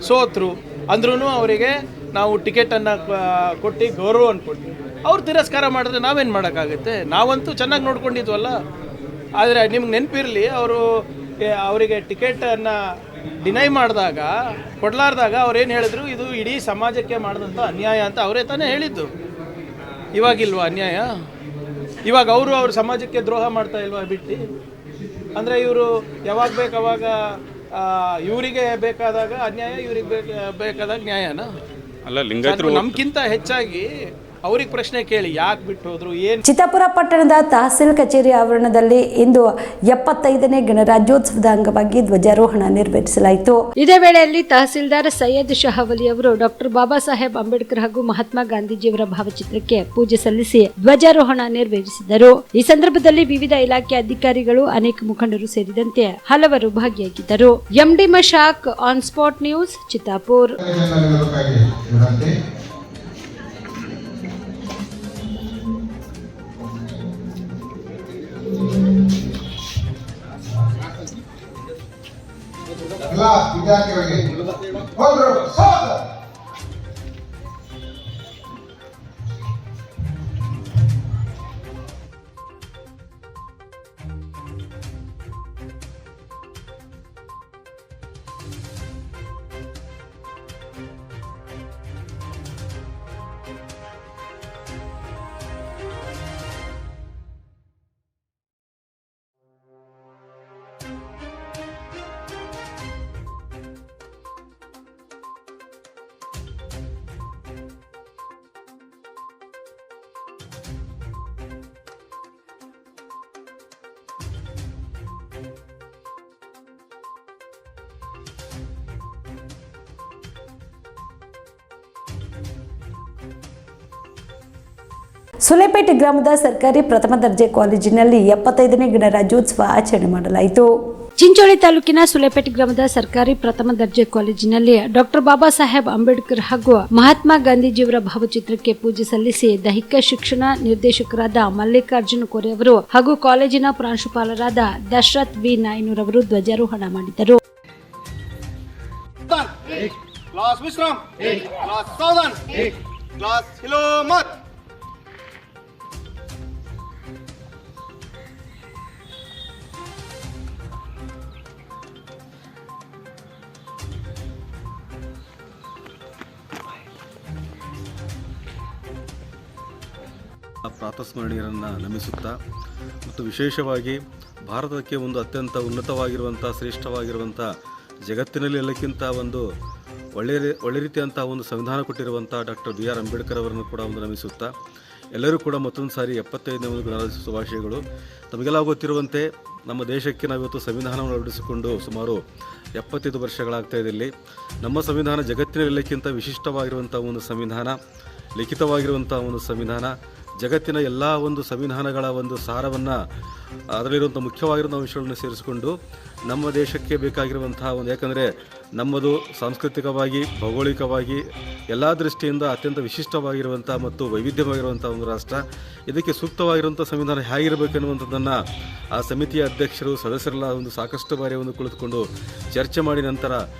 ಸೋತರು ಅಂದ್ರೂ ಅವರಿಗೆ ನಾವು ಟಿಕೆಟನ್ನು ಕೊಟ್ಟು ಗೌರವ ಕೊಟ್ವಿ. ಅವ್ರು ತಿರಸ್ಕಾರ ಮಾಡಿದ್ರೆ ನಾವೇನು ಮಾಡೋಕ್ಕಾಗುತ್ತೆ? ನಾವಂತೂ ಚೆನ್ನಾಗಿ ನೋಡ್ಕೊಂಡಿದ್ವಲ್ಲ. ಆದರೆ ನಿಮ್ಗೆ ನೆನಪಿರಲಿ, ಅವರಿಗೆ ಟಿಕೆಟನ್ನು ಡಿನೈ ಮಾಡಿದಾಗ, ಕೊಡಲಾರ್ದಾಗ ಅವ್ರೇನು ಹೇಳಿದ್ರು, ಇದು ಇಡೀ ಸಮಾಜಕ್ಕೆ ಮಾಡಿದಂಥ ಅನ್ಯಾಯ ಅಂತ ಅವರೇ ತಾನೇ ಹೇಳಿದ್ದು. ಇವಾಗಿಲ್ವಾ ಅನ್ಯಾಯ? ಇವಾಗ ಅವ್ರ ಸಮಾಜಕ್ಕೆ ದ್ರೋಹ ಮಾಡ್ತಾ ಇಲ್ವಾ ಬಿಟ್ಟು? ಅಂದರೆ ಇವರು ಯಾವಾಗ ಬೇಕಾವಾಗ ಇವರಿಗೆ ಬೇಕಾದಾಗ ಅನ್ಯಾಯ, ಇವ್ರಿಗೆ ಬೇಕಾದಾಗ ನ್ಯಾಯನಾ?
ಅಲ್ಲ, ಲಿಂಗಾಯತರು
ನಮ್ಗಿಂತ ಹೆಚ್ಚಾಗಿ ಅವ್ರಿಗೆ ಪ್ರಶ್ನೆ ಕೇಳಿ, ಯಾಕೆ ಬಿಟ್ಟು ಹೋದ್ರು, ಏನು?
ಚಿತ್ತಾಪುರ ಪಟ್ಟಣದ ತಹಸೀಲ್ ಕಚೇರಿ ಆವರಣದಲ್ಲಿ ಇಂದು 75ನೇ ಗಣರಾಜ್ಯೋತ್ಸವದ ಅಂಗವಾಗಿ ಧ್ವಜಾರೋಹಣ ನೆರವೇರಿಸಲಾಯಿತು. ಇದೇ ವೇಳೆಯಲ್ಲಿ ತಹಸೀಲ್ದಾರ್ ಸೈಯದ್ ಶಹವಲಿ ಅವರು ಡಾಕ್ಟರ್ ಬಾಬಾ ಸಾಹೇಬ್ ಅಂಬೇಡ್ಕರ್ ಹಾಗೂ ಮಹಾತ್ಮ ಗಾಂಧೀಜಿಯವರ ಭಾವಚಿತ್ರಕ್ಕೆ ಪೂಜೆ ಸಲ್ಲಿಸಿ ಧ್ವಜಾರೋಹಣ ನೆರವೇರಿಸಿದರು. ಈ ಸಂದರ್ಭದಲ್ಲಿ ವಿವಿಧ ಇಲಾಖೆ ಅಧಿಕಾರಿಗಳು, ಅನೇಕ ಮುಖಂಡರು ಸೇರಿದಂತೆ ಹಲವರು ಭಾಗಿಯಾಗಿದ್ದರು. MD Mashak, on spot news, Chittapur.
ಎಲ್ಲ ವಿದ್ಯಾರ್ಥಿಗಳಿಗೆ ಹೋದ್ರು ಸ್ವಾಗತ.
ಸುಲೇಪೇಟೆ ಗ್ರಾಮದ ಸರ್ಕಾರಿ ಪ್ರಥಮ ದರ್ಜೆ ಕಾಲೇಜಿನಲ್ಲಿ 75ನೇ ಗಣರಾಜ್ಯೋತ್ಸವ ಆಚರಣೆ ಮಾಡಲಾಯಿತು. ಚಿಂಚೋಳಿ ತಾಲೂಕಿನ ಸುಲೇಪೇಟೆ ಗ್ರಾಮದ ಸರ್ಕಾರಿ ಪ್ರಥಮ ದರ್ಜೆ ಕಾಲೇಜಿನಲ್ಲಿ ಡಾಕ್ಟರ್ ಬಾಬಾ ಸಾಹೇಬ್ ಅಂಬೇಡ್ಕರ್ ಹಾಗೂ ಮಹಾತ್ಮ ಗಾಂಧೀಜಿಯವರ ಭಾವಚಿತ್ರಕ್ಕೆ ಪೂಜೆ ಸಲ್ಲಿಸಿ ದೈಹಿಕ ಶಿಕ್ಷಣ ನಿರ್ದೇಶಕರಾದ ಮಲ್ಲಿಕಾರ್ಜುನ ಕೋರೆ ಅವರು ಹಾಗೂ ಕಾಲೇಜಿನ ಪ್ರಾಂಶುಪಾಲರಾದ ದಶರಥ್ ವಿ ನಾಯ್ನೂರ್ ಅವರು ಧ್ವಜಾರೋಹಣ ಮಾಡಿದರು.
ಪ್ರಾತಸ್ಮರಣೀಯರನ್ನು ನಮಿಸುತ್ತಾ ಮತ್ತು ವಿಶೇಷವಾಗಿ ಭಾರತಕ್ಕೆ ಒಂದು ಅತ್ಯಂತ ಉನ್ನತವಾಗಿರುವಂಥ, ಶ್ರೇಷ್ಠವಾಗಿರುವಂಥ, ಜಗತ್ತಿನಲ್ಲಿ ಎಲ್ಲಕ್ಕಿಂತ ಒಂದು ಒಳ್ಳೆ ರೀತಿಯಂಥ ಒಂದು ಸಂವಿಧಾನ ಕೊಟ್ಟಿರುವಂಥ ಡಾಕ್ಟರ್ BR ಅಂಬೇಡ್ಕರ್ ಅವರನ್ನು ಕೂಡ ಒಂದು ನಮಿಸುತ್ತಾ, ಎಲ್ಲರೂ ಕೂಡ ಮತ್ತೊಂದು ಸಾರಿ 75ನೇ ಒಂದು ಗಣರಾಜ್ಯೋತ್ಸವ ಶುಭಾಶಯಗಳು. ತಮಗೆಲ್ಲ ಗೊತ್ತಿರುವಂತೆ ನಮ್ಮ ದೇಶಕ್ಕೆ ನಾವಿವತ್ತು ಸಂವಿಧಾನವನ್ನು ಅಳವಡಿಸಿಕೊಂಡು ಸುಮಾರು 75 ವರ್ಷಗಳಾಗ್ತಾ ಇದೆ. ಇಲ್ಲಿ ನಮ್ಮ ಸಂವಿಧಾನ ಜಗತ್ತಿನಲ್ಲೆಲ್ಲಕ್ಕಿಂತ ವಿಶಿಷ್ಟವಾಗಿರುವಂಥ ಒಂದು ಸಂವಿಧಾನ, ಲಿಖಿತವಾಗಿರುವಂಥ ಒಂದು ಸಂವಿಧಾನ. ಜಗತ್ತಿನ ಎಲ್ಲ ಒಂದು ಸಂವಿಧಾನಗಳ ಒಂದು ಸಾರವನ್ನು, ಅದರಲ್ಲಿರುವಂಥ ಮುಖ್ಯವಾಗಿರುವಂಥ ಅಂಶಗಳನ್ನು ಸೇರಿಸಿಕೊಂಡು ನಮ್ಮ ದೇಶಕ್ಕೆ ಬೇಕಾಗಿರುವಂತಹ ಒಂದು, ಯಾಕಂದರೆ ನಮ್ಮದು ಸಾಂಸ್ಕೃತಿಕವಾಗಿ, ಭೌಗೋಳಿಕವಾಗಿ ಎಲ್ಲ ದೃಷ್ಟಿಯಿಂದ ಅತ್ಯಂತ ವಿಶಿಷ್ಟವಾಗಿರುವಂಥ ಮತ್ತು ವೈವಿಧ್ಯವಾಗಿರುವಂಥ ಒಂದು ರಾಷ್ಟ್ರ. ಇದಕ್ಕೆ ಸೂಕ್ತವಾಗಿರುವಂಥ ಸಂವಿಧಾನ ಹೇಗಿರಬೇಕೆನ್ನುವಂಥದ್ದನ್ನು ಆ ಸಮಿತಿಯ ಅಧ್ಯಕ್ಷರು, ಸದಸ್ಯರೆಲ್ಲ ಒಂದು ಸಾಕಷ್ಟು ಬಾರಿ ಒಂದು ಕುಳಿತುಕೊಂಡು ಚರ್ಚೆ ಮಾಡಿ ನಂತರ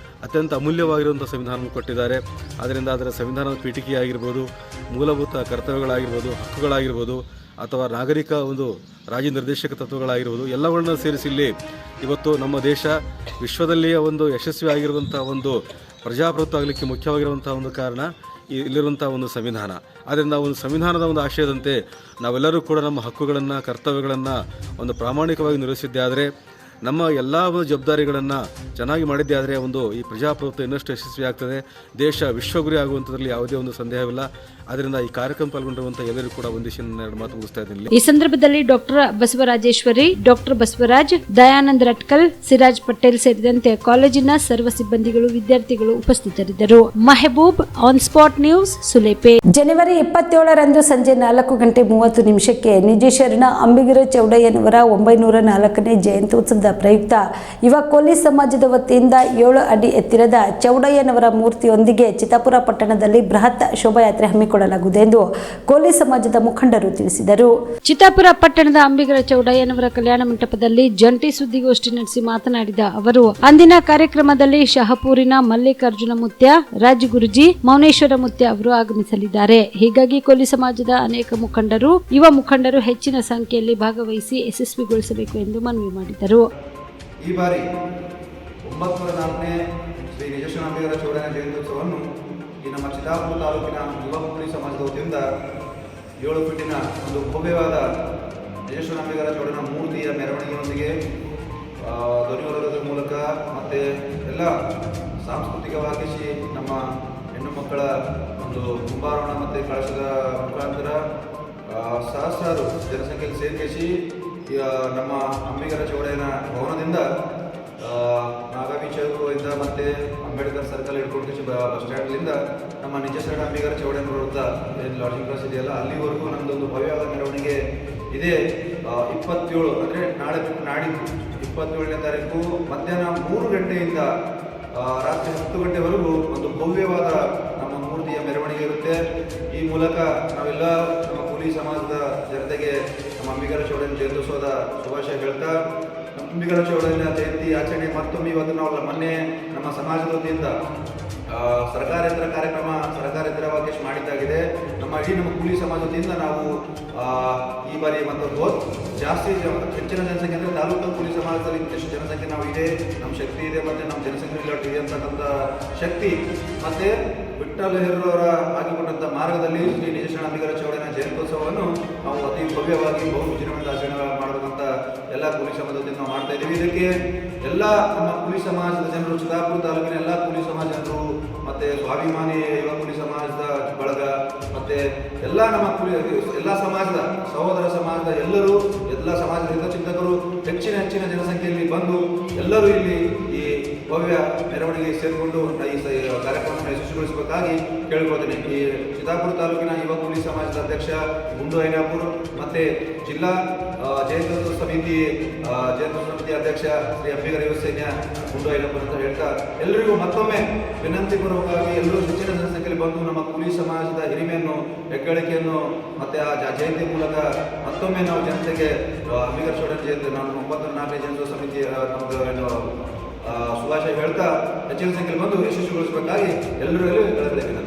ಅತ್ಯಂತ ಅಮೂಲ್ಯವಾಗಿರುವಂಥ ಸಂವಿಧಾನವನ್ನು ಕೊಟ್ಟಿದ್ದಾರೆ. ಆದ್ದರಿಂದ ಅದರ ಸಂವಿಧಾನದ ಪೀಠಿಕೆಯಾಗಿರ್ಬೋದು, ಮೂಲಭೂತ ಕರ್ತವ್ಯಗಳಾಗಿರ್ಬೋದು, ಹಕ್ಕುಗಳಾಗಿರ್ಬೋದು, ಅಥವಾ ನಾಗರಿಕ ಒಂದು ರಾಜ್ಯ ನಿರ್ದೇಶಕ ತತ್ವಗಳಾಗಿರ್ಬೋದು, ಎಲ್ಲವನ್ನೂ ಸೇರಿಸಿ ಇಲ್ಲಿ ಇವತ್ತು ನಮ್ಮ ದೇಶ ವಿಶ್ವದಲ್ಲಿಯೇ ಒಂದು ಯಶಸ್ವಿ ಆಗಿರುವಂಥ ಒಂದು ಪ್ರಜಾಪ್ರಭುತ್ವ ಆಗಲಿಕ್ಕೆ ಮುಖ್ಯವಾಗಿರುವಂಥ ಒಂದು ಕಾರಣ ಇಲ್ಲಿರುವಂಥ ಒಂದು ಸಂವಿಧಾನ. ಆದ್ದರಿಂದ ಒಂದು ಸಂವಿಧಾನದ ಒಂದು ಆಶಯದಂತೆ ನಾವೆಲ್ಲರೂ ಕೂಡ ನಮ್ಮ ಹಕ್ಕುಗಳನ್ನು, ಕರ್ತವ್ಯಗಳನ್ನು ಒಂದು ಪ್ರಾಮಾಣಿಕವಾಗಿ ನಿರ್ವಹಿಸಿದ್ದೇ ಆದರೆ ನಮ್ಮ ಎಲ್ಲ ಜವಾಬ್ದಾರಿಗಳನ್ನು ಚೆನ್ನಾಗಿ ಮಾಡಿದ್ದೇ ಆದರೆ ಈ ಪ್ರಜಾಪ್ರಭುತ್ವ ಇನ್ನಷ್ಟು ಯಶಸ್ವಿ ಆಗ್ತದೆ. ದೇಶ ವಿಶ್ವಗುರಿ ಆಗುವಂಥದ್ರಲ್ಲಿ ಯಾವುದೇ ಒಂದು ಸಂದೇಹವಿಲ್ಲ. ಆದ್ದರಿಂದ ಈ ಕಾರ್ಯಕ್ರಮ ಪಾಲ್ಗೊಂಡಿರುವಂಥ ಎಲ್ಲರಿಗೂ ಕೂಡ ಎರಡು ಮಾತು ಮುಗಿಸ್ತಾ ಇದ್ದೀನಿ.
ಈ ಸಂದರ್ಭದಲ್ಲಿ ಡಾಕ್ಟರ್ ಬಸವರಾಜೇಶ್ವರಿ, ಡಾಕ್ಟರ್ ಬಸವರಾಜ್, ದಯಾನಂದ್ ರಟ್ಕಲ್, ಸಿರಾಜ್ ಪಟೇಲ್ ಸೇರಿದಂತೆ ಕಾಲೇಜಿನ ಸರ್ವ ಸಿಬ್ಬಂದಿಗಳು, ವಿದ್ಯಾರ್ಥಿಗಳು ಉಪಸ್ಥಿತರಿದ್ದರು. Mehboob, on spot news, Sulepe. ಜನವರಿ 27ರಂದು ಸಂಜೆ 4:30 ನಿಜ ಶರಣ ಅಂಬಿಗರ ಚೌಡಯ್ಯನವರ 904ನೇ ಜಯಂತ್ಯೋತ್ಸವದ ಪ್ರಯುಕ್ತ ಯುವ ಕೋಲಿ ಸಮಾಜದ ವತಿಯಿಂದ 7 ಅಡಿ ಎತ್ತರದ ಚೌಡಯ್ಯನವರ ಮೂರ್ತಿಯೊಂದಿಗೆ ಚಿತ್ತಾಪುರ ಪಟ್ಟಣದಲ್ಲಿ ಬೃಹತ್ ಶೋಭಾಯಾತ್ರೆ ಹಮ್ಮಿಕೊಳ್ಳಲಾಗುವುದು ಎಂದು ಕೋಲಿ ಸಮಾಜದ ಮುಖಂಡರು ತಿಳಿಸಿದರು. ಚಿತ್ತಾಪುರ ಪಟ್ಟಣದ ಅಂಬಿಗರ ಚೌಡಯ್ಯನವರ ಕಲ್ಯಾಣ ಮಂಟಪದಲ್ಲಿ ಜಂಟಿ ಸುದ್ದಿಗೋಷ್ಠಿ ನಡೆಸಿ ಮಾತನಾಡಿದ ಅವರು, ಅಂದಿನ ಕಾರ್ಯಕ್ರಮದಲ್ಲಿ ಶಹಪೂರಿನ ಮಲ್ಲಿಕಾರ್ಜುನ ಮುತ್ಯ, ರಾಜ್ ಗುರುಜಿ, ಮೌನೇಶ್ವರ ಮುತ್ಯ ಅವರು ಆಗಮಿಸಲಿದ್ದಾರೆ. ಹೀಗಾಗಿ ಕೋಲಿ ಸಮಾಜದ ಅನೇಕ ಮುಖಂಡರು, ಯುವ ಮುಖಂಡರು ಹೆಚ್ಚಿನ ಸಂಖ್ಯೆಯಲ್ಲಿ ಭಾಗವಹಿಸಿ ಯಶಸ್ವಿಗೊಳಿಸಬೇಕು ಎಂದು ಮನವಿ ಮಾಡಿದರು.
ಈ ಬಾರಿ 904ನೇ ಶ್ರೀ ನಿಜೇಶ್ವರ ಅಂಬಿಗರ ಚೌಡಯ್ಯನ ಜಯಂತ್ಯೋತ್ಸವವನ್ನು ಈ ನಮ್ಮ ಚಿತ್ತಾಪುರ ತಾಲೂಕಿನ ಯುವ ಕೋಲಿ ಸಮಾಜದ ವತಿಯಿಂದ 7 ಫೀಟಿನ ಒಂದು ಭವ್ಯವಾದ ನಿಜೇಶ್ವರ ಅಂಬಿಗರ ಚೌಡಯ್ಯನ ಮೂರ್ತಿಯ ಮೆರವಣಿಗೆಯೊಂದಿಗೆ ಧ್ವನಿವರ್ಧಕದ ಮೂಲಕ ಮತ್ತು ಎಲ್ಲ ಸಾಂಸ್ಕೃತಿಕವಾಗಿ ನಮ್ಮ ಹೆಣ್ಣು ಮಕ್ಕಳ ಒಂದು ಕುಂಬಾರೋಣ ಮತ್ತು ಕಳಶದ ಮುಖಾಂತರ ಸಹಸ್ರಾರು ಜನಸಂಖ್ಯೆಯಲ್ಲಿ ಸೇರಿಸಿ ನಮ್ಮ ಅಂಬಿಗರ ಚೌಡಯ್ಯನ ಭವನದಿಂದ ನಾಗಾವಿ ಚೌಕದಿಂದ ಮತ್ತು ಅಂಬೇಡ್ಕರ್ ಸರ್ಕಲ್ ಹಿಡ್ಕೊಂಡು ಬಸ್ ಸ್ಟ್ಯಾಂಡ್ಲಿಂದ ನಮ್ಮ ನಿಜ ಶರಣ ಅಂಬಿಗರ ಚೌಡಯ್ಯನ ವೃತ್ತ ಏನು ಲಾಡ್ಜಿಂಗ್ ಕ್ಲಾಸ್ ಇದೆಯಲ್ಲ ಅಲ್ಲಿವರೆಗೂ ನಮ್ಮದೊಂದು ಭವ್ಯವಾದ ಮೆರವಣಿಗೆ ಇದೆ. 27 ಅಂದರೆ ನಾಳೆ ಬಿಟ್ಟು ನಾಡಿದ್ದು 27ನೇ ತಾರೀಕು ಮಧ್ಯಾಹ್ನ 3 ಗಂಟೆಯಿಂದ ರಾತ್ರಿ 10 ಗಂಟೆವರೆಗೂ ಒಂದು ಭವ್ಯವಾದ ನಮ್ಮ ಮೂರ್ತಿಯ ಮೆರವಣಿಗೆ ಇರುತ್ತೆ. ಈ ಮೂಲಕ ನಾವೆಲ್ಲ ನಮ್ಮ ಕೋಲಿ ಸಮಾಜದ ಜನತೆಗೆ ನಮ್ಮ ಅಂಬಿಗರ ಚೌಡಯ್ಯನ ಜಯಂತ್ಯೋತ್ಸವದ ಶುಭಾಶಯ ಹೇಳ್ತಾ, ಅಂಬಿಗರ ಚೌಡಯ್ಯನ ಜಯಂತಿ ಆಚರಣೆ ಮತ್ತೊಮ್ಮೆ ಇವತ್ತು ನಾವು ಮೊನ್ನೆ ನಮ್ಮ ಸಮಾಜದ ವತಿಯಿಂದ ಸರ್ಕಾರೇತರ ಕಾರ್ಯಕ್ರಮ ಸರ್ಕಾರೇತರವಾಗಿ ಮಾಡಿದ್ದಾಗಿದೆ. ನಮ್ಮ ಇಡೀ ನಮ್ಮ ಕೋಲಿ ಸಮಾಜ ವತಿಯಿಂದ ನಾವು ಈ ಬಾರಿ ಮತ್ತು ಜಾಸ್ತಿ ಹೆಚ್ಚಿನ ಜನಸಂಖ್ಯೆ ಅಂದರೆ ತಾಲೂಕು ಕೋಲಿ ಸಮಾಜದಲ್ಲಿ ಎಷ್ಟು ಜನಸಂಖ್ಯೆ ನಾವು ಇದೆ, ನಮ್ಮ ಶಕ್ತಿ ಇದೆ ಮತ್ತು ನಮ್ಮ ಜನಸಂಖ್ಯೆ ಇದೆ ಅಂತಕ್ಕಂಥ ಶಕ್ತಿ ಮತ್ತು ವಿಠ್ಠಲ ಹೆರೂರವರ ಆಗಿಕೊಂಡಂಥ ಮಾರ್ಗದಲ್ಲಿ ಶ್ರೀ ನಿಜ ಶರಣ ಅಂಬಿಗರ ಚೌಡಯ್ಯನ ಜಯಂತ್ಯೋತ್ಸವವನ್ನು ನಾವು ಅತಿ ಭವ್ಯವಾಗಿ ಬಹು ವಿಜೃಂಭಣೆಯಿಂದ ಆಚರಣೆ ಮಾಡಬೇಕಂತ ಎಲ್ಲ ಕೋಲಿ ಸಮಾಜದಿಂದ ನಾವು ಮಾಡ್ತಾ ಇದ್ದೀವಿ. ಇದಕ್ಕೆ ಎಲ್ಲ ನಮ್ಮ ಕೋಲಿ ಸಮಾಜದ ಜನರು, ಚಿತ್ತಾಪುರ ತಾಲೂಕಿನ ಎಲ್ಲ ಕೋಲಿ ಸಮಾಜ ಜನರು ಮತ್ತು ಸ್ವಾಭಿಮಾನಿ ಯುವ ಕೋಲಿ ಸಮಾಜದ ಬಳಗ ಮತ್ತು ಎಲ್ಲ ನಮ್ಮ ಎಲ್ಲ ಸಮಾಜದ ಸಹೋದರ ಸಮಾಜದ ಎಲ್ಲರೂ, ಎಲ್ಲ ಸಮಾಜದ ಹಿತಚಿಂತಕರು ಹೆಚ್ಚಿನ ಜನಸಂಖ್ಯೆಯಲ್ಲಿ ಬಂದು ಎಲ್ಲರೂ ಇಲ್ಲಿ ಈ ಭವ್ಯ ಮೆರವಣಿಗೆ ಸೇರಿಕೊಂಡು ಈ ಕಾರ್ಯಕ್ರಮವನ್ನು ಯಶಸ್ವಿಗೊಳಿಸಬೇಕಾಗಿ ಕೇಳಿಕೊಳ್ತೇನೆ. ಈ ಚಿತ್ತಾಪುರ ತಾಲೂಕಿನ ಯುವ ಕೋಲಿ ಸಮಾಜದ ಅಧ್ಯಕ್ಷ ಗುಂಡು ಐನಾಪುರ್ ಮತ್ತು ಜಿಲ್ಲಾ ಜಯಂತ್ಯೋತ್ಸವ ಸಮಿತಿ ಅಧ್ಯಕ್ಷ ಶ್ರೀ ಅಂಬಿಗರ ಯುವ ಸೈನ್ಯ ಗುಂಡು ಐನಾಪುರ್ ಅಂತ ಹೇಳ್ತಾ ಎಲ್ಲರಿಗೂ ಮತ್ತೊಮ್ಮೆ ವಿನಂತಿ ಪೂರ್ವಕವಾಗಿ ಎಲ್ಲರೂ ಹೆಚ್ಚಿನ ಜನಸಂಖ್ಯೆಯಲ್ಲಿ ಬಂದು ನಮ್ಮ ಕೋಲಿ ಸಮಾಜದ ಹಿರಿಮೆಯನ್ನು, ಹೆಗ್ಗಳಿಕೆಯನ್ನು ಮತ್ತು ಆ ಜಯಂತಿ ಮೂಲಕ ಮತ್ತೊಮ್ಮೆ ನಾವು ಜನತೆಗೆ ಅಂಬಿಗರ ಚೌಡಯ್ಯನ ಜಯಂತಿ ನಾನು 904ನೇ ಜಯಂತ್ಯೋತ್ಸವ ಸಮಿತಿ ನಮ್ಮದು ಶುಭಾಶಯ ಹೇಳ್ತಾ ಹೆಚ್ಚಿನ ಸಂಖ್ಯೆಯಲ್ಲಿ ಬಂದು ಯಶಸ್ವಿಗೊಳಿಸಬೇಕಾಗಿ ಎಲ್ಲರೂ.